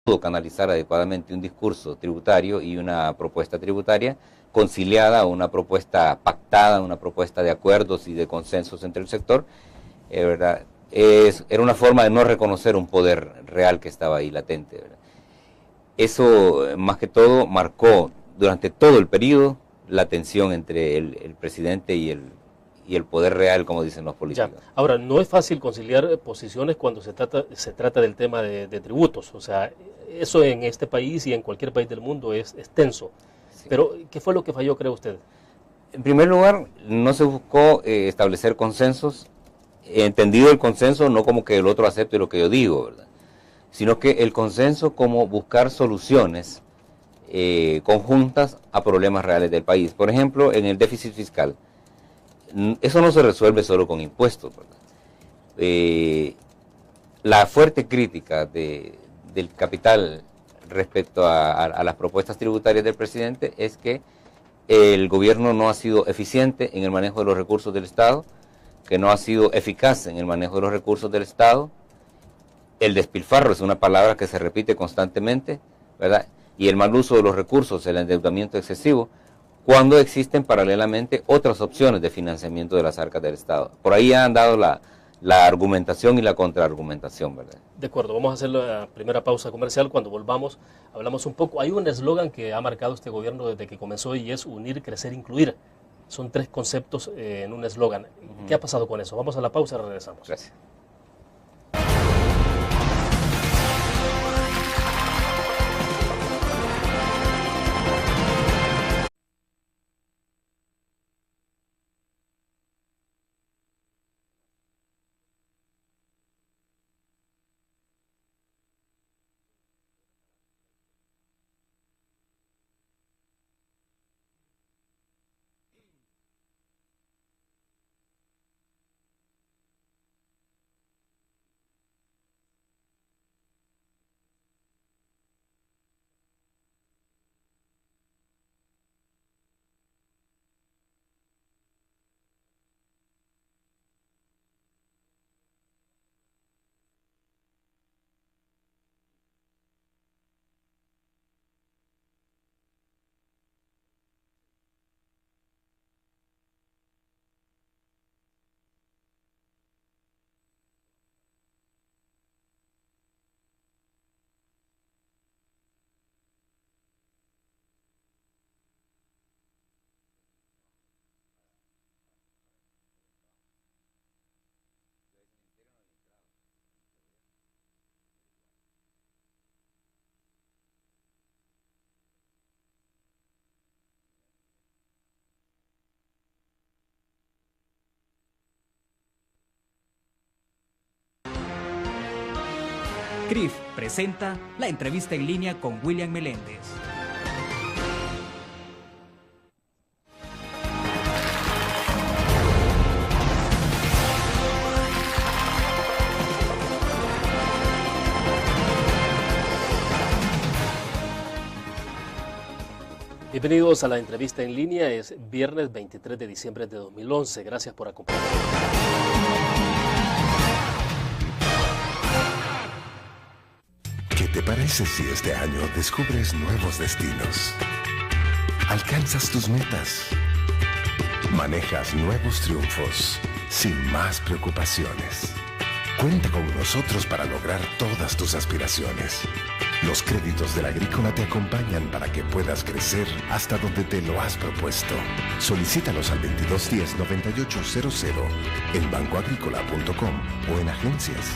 Pudo canalizar adecuadamente un discurso tributario y una propuesta tributaria conciliada, una propuesta pactada, una propuesta de acuerdos y de consensos entre el sector, ¿verdad? Era una forma de no reconocer un poder real que estaba ahí latente, ¿verdad? Eso, más que todo, marcó durante todo el periodo la tensión entre el presidente y el poder real, como dicen los políticos. Ya. Ahora, no es fácil conciliar posiciones cuando se trata del tema de tributos. O sea, eso en este país y en cualquier país del mundo es tenso. Sí. Pero, ¿qué fue lo que falló, cree usted? En primer lugar, no se buscó establecer consensos, entendido el consenso no como que el otro acepte lo que yo digo, ¿verdad? Sino que el consenso como buscar soluciones conjuntas a problemas reales del país. Por ejemplo, en el déficit fiscal, eso no se resuelve solo con impuestos, ¿verdad? La fuerte crítica del capital respecto a las propuestas tributarias del presidente es que el gobierno no ha sido eficiente en el manejo de los recursos del Estado, que no ha sido eficaz en el manejo de los recursos del Estado. El despilfarro es una palabra que se repite constantemente, ¿verdad? Y el mal uso de los recursos, el endeudamiento excesivo, cuando existen paralelamente otras opciones de financiamiento de las arcas del Estado. Por ahí han dado la argumentación y la contraargumentación, ¿verdad? De acuerdo, vamos a hacer la primera pausa comercial. Cuando volvamos, hablamos un poco. Hay un eslogan que ha marcado este gobierno desde que comenzó y es unir, crecer, incluir. Son 3 conceptos en un eslogan. ¿Qué ha pasado con eso? Vamos a la pausa y regresamos. Gracias. CRIF presenta la entrevista en línea con William Meléndez. Bienvenidos a la entrevista en línea. Es viernes 23 de diciembre de 2011. Gracias por acompañarnos. ¿Qué te parece si este año descubres nuevos destinos? Alcanzas tus metas. Manejas nuevos triunfos sin más preocupaciones. Cuenta con nosotros para lograr todas tus aspiraciones. Los créditos de la Agrícola te acompañan para que puedas crecer hasta donde te lo has propuesto. Solicítalos al 2210-9800 en bancoagricola.com o en agencias.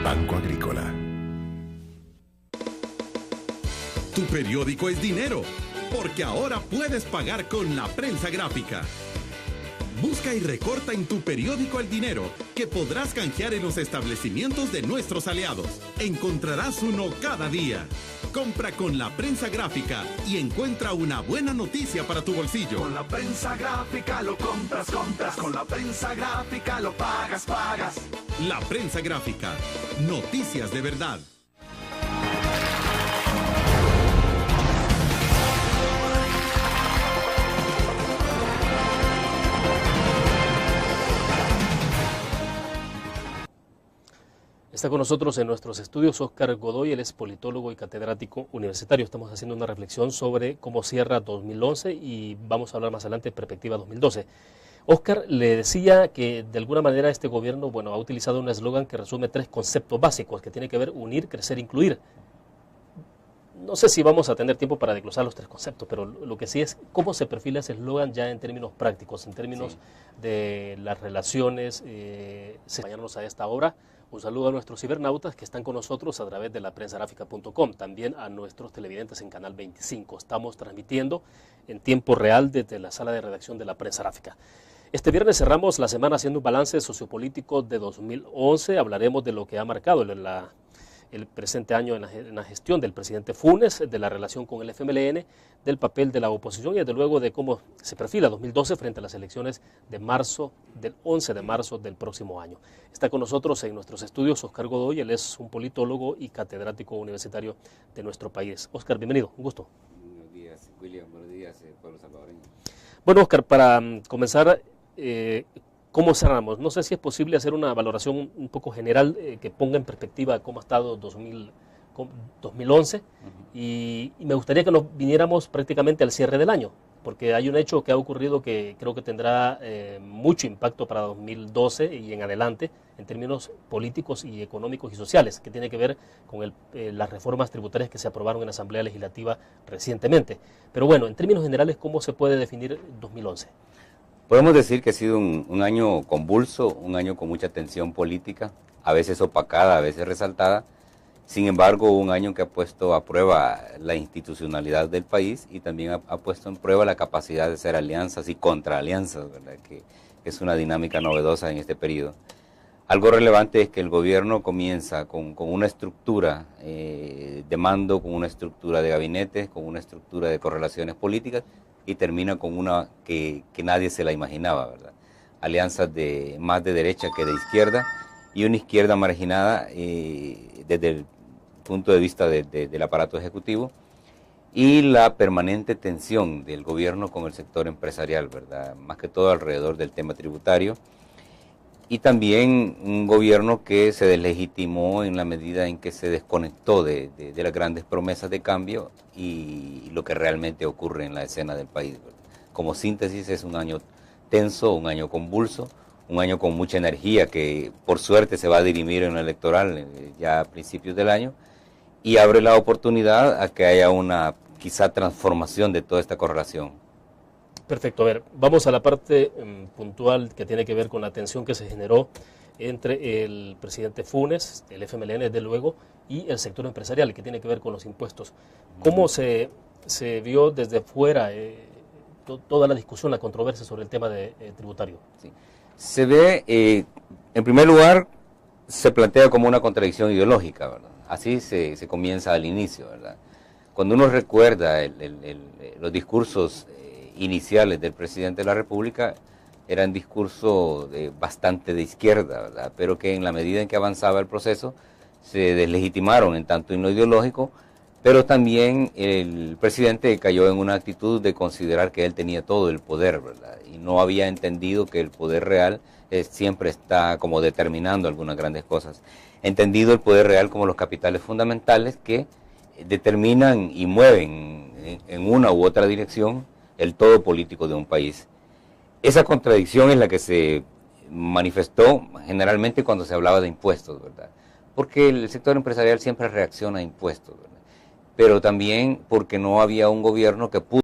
Banco Agrícola. Tu periódico es dinero, porque ahora puedes pagar con la prensa gráfica. Busca y recorta en tu periódico el dinero que podrás canjear en los establecimientos de nuestros aliados. Encontrarás uno cada día. Compra con la prensa gráfica y encuentra una buena noticia para tu bolsillo. Con la prensa gráfica lo compras. Con la prensa gráfica lo pagas. La prensa gráfica. Noticias de verdad. Está con nosotros en nuestros estudios Óscar Godoy, él es politólogo y catedrático universitario. Estamos haciendo una reflexión sobre cómo cierra 2011 y vamos a hablar más adelante de perspectiva 2012. Óscar, le decía que de alguna manera este gobierno, ha utilizado un eslogan que resume 3 conceptos básicos que tiene que ver unir, crecer, incluir. No sé si vamos a tener tiempo para desglosar los 3 conceptos, pero lo que sí es cómo se perfila ese eslogan ya en términos prácticos, en términos de las relaciones. Acompañarnos a esta hora. Un saludo a nuestros cibernautas que están con nosotros a través de la prensagráfica.com, también a nuestros televidentes en Canal 25. Estamos transmitiendo en tiempo real desde la sala de redacción de la Prensa Gráfica. Este viernes cerramos la semana haciendo un balance sociopolítico de 2011. Hablaremos de lo que ha marcado el presente año en la gestión del presidente Funes, de la relación con el FMLN, del papel de la oposición y desde luego de cómo se perfila 2012 frente a las elecciones de marzo, del 11 de marzo del próximo año. Está con nosotros en nuestros estudios Óscar Godoy, él es un politólogo y catedrático universitario de nuestro país. Óscar, bienvenido, un gusto. Buenos días, William, buenos días, pueblo salvadoreño. Bueno, Óscar, para comenzar, ¿cómo cerramos? No sé si es posible hacer una valoración un poco general que ponga en perspectiva cómo ha estado 2011 y me gustaría que nos viniéramos prácticamente al cierre del año, porque hay un hecho que ha ocurrido que creo que tendrá mucho impacto para 2012 y en adelante en términos políticos y económicos y sociales, que tiene que ver con las reformas tributarias que se aprobaron en la Asamblea Legislativa recientemente. Pero bueno, en términos generales, ¿cómo se puede definir 2011? Podemos decir que ha sido un año convulso, un año con mucha tensión política, a veces opacada, a veces resaltada. Sin embargo, un año que ha puesto a prueba la institucionalidad del país y también ha puesto en prueba la capacidad de hacer alianzas y contraalianzas, ¿verdad? Que es una dinámica novedosa en este periodo. Algo relevante es que el gobierno comienza con una estructura de mando, con una estructura de gabinete, con una estructura de correlaciones políticas y termina con una que nadie se la imaginaba, ¿verdad? Alianzas más de derecha que de izquierda y una izquierda marginada desde el punto de vista del aparato ejecutivo y la permanente tensión del gobierno con el sector empresarial, ¿verdad? Más que todo alrededor del tema tributario. Y también un gobierno que se deslegitimó en la medida en que se desconectó de las grandes promesas de cambio y lo que realmente ocurre en la escena del país, ¿verdad? Como síntesis es un año tenso, un año convulso, un año con mucha energía que por suerte se va a dirimir en lo electoral ya a principios del año y abre la oportunidad a que haya una quizá transformación de toda esta correlación. Perfecto, a ver, vamos a la parte puntual que tiene que ver con la tensión que se generó entre el presidente Funes, el FMLN desde luego, y el sector empresarial, que tiene que ver con los impuestos. ¿Cómo se vio desde fuera toda la discusión, la controversia sobre el tema tributario? Sí. Se ve, en primer lugar, se plantea como una contradicción ideológica, ¿verdad? Así se comienza al inicio, ¿verdad? Cuando uno recuerda los discursos iniciales del presidente de la República, eran discursos bastante de izquierda, ¿verdad? Pero que en la medida en que avanzaba el proceso se deslegitimaron en tanto en lo ideológico, pero también el presidente cayó en una actitud de considerar que él tenía todo el poder, ¿verdad? Y no había entendido que el poder real siempre está como determinando algunas grandes cosas. Entendido el poder real como los capitales fundamentales que determinan y mueven en una u otra dirección el todo político de un país. Esa contradicción es la que se manifestó generalmente cuando se hablaba de impuestos, ¿verdad? Porque el sector empresarial siempre reacciona a impuestos, ¿verdad? Pero también porque no había un gobierno que pudo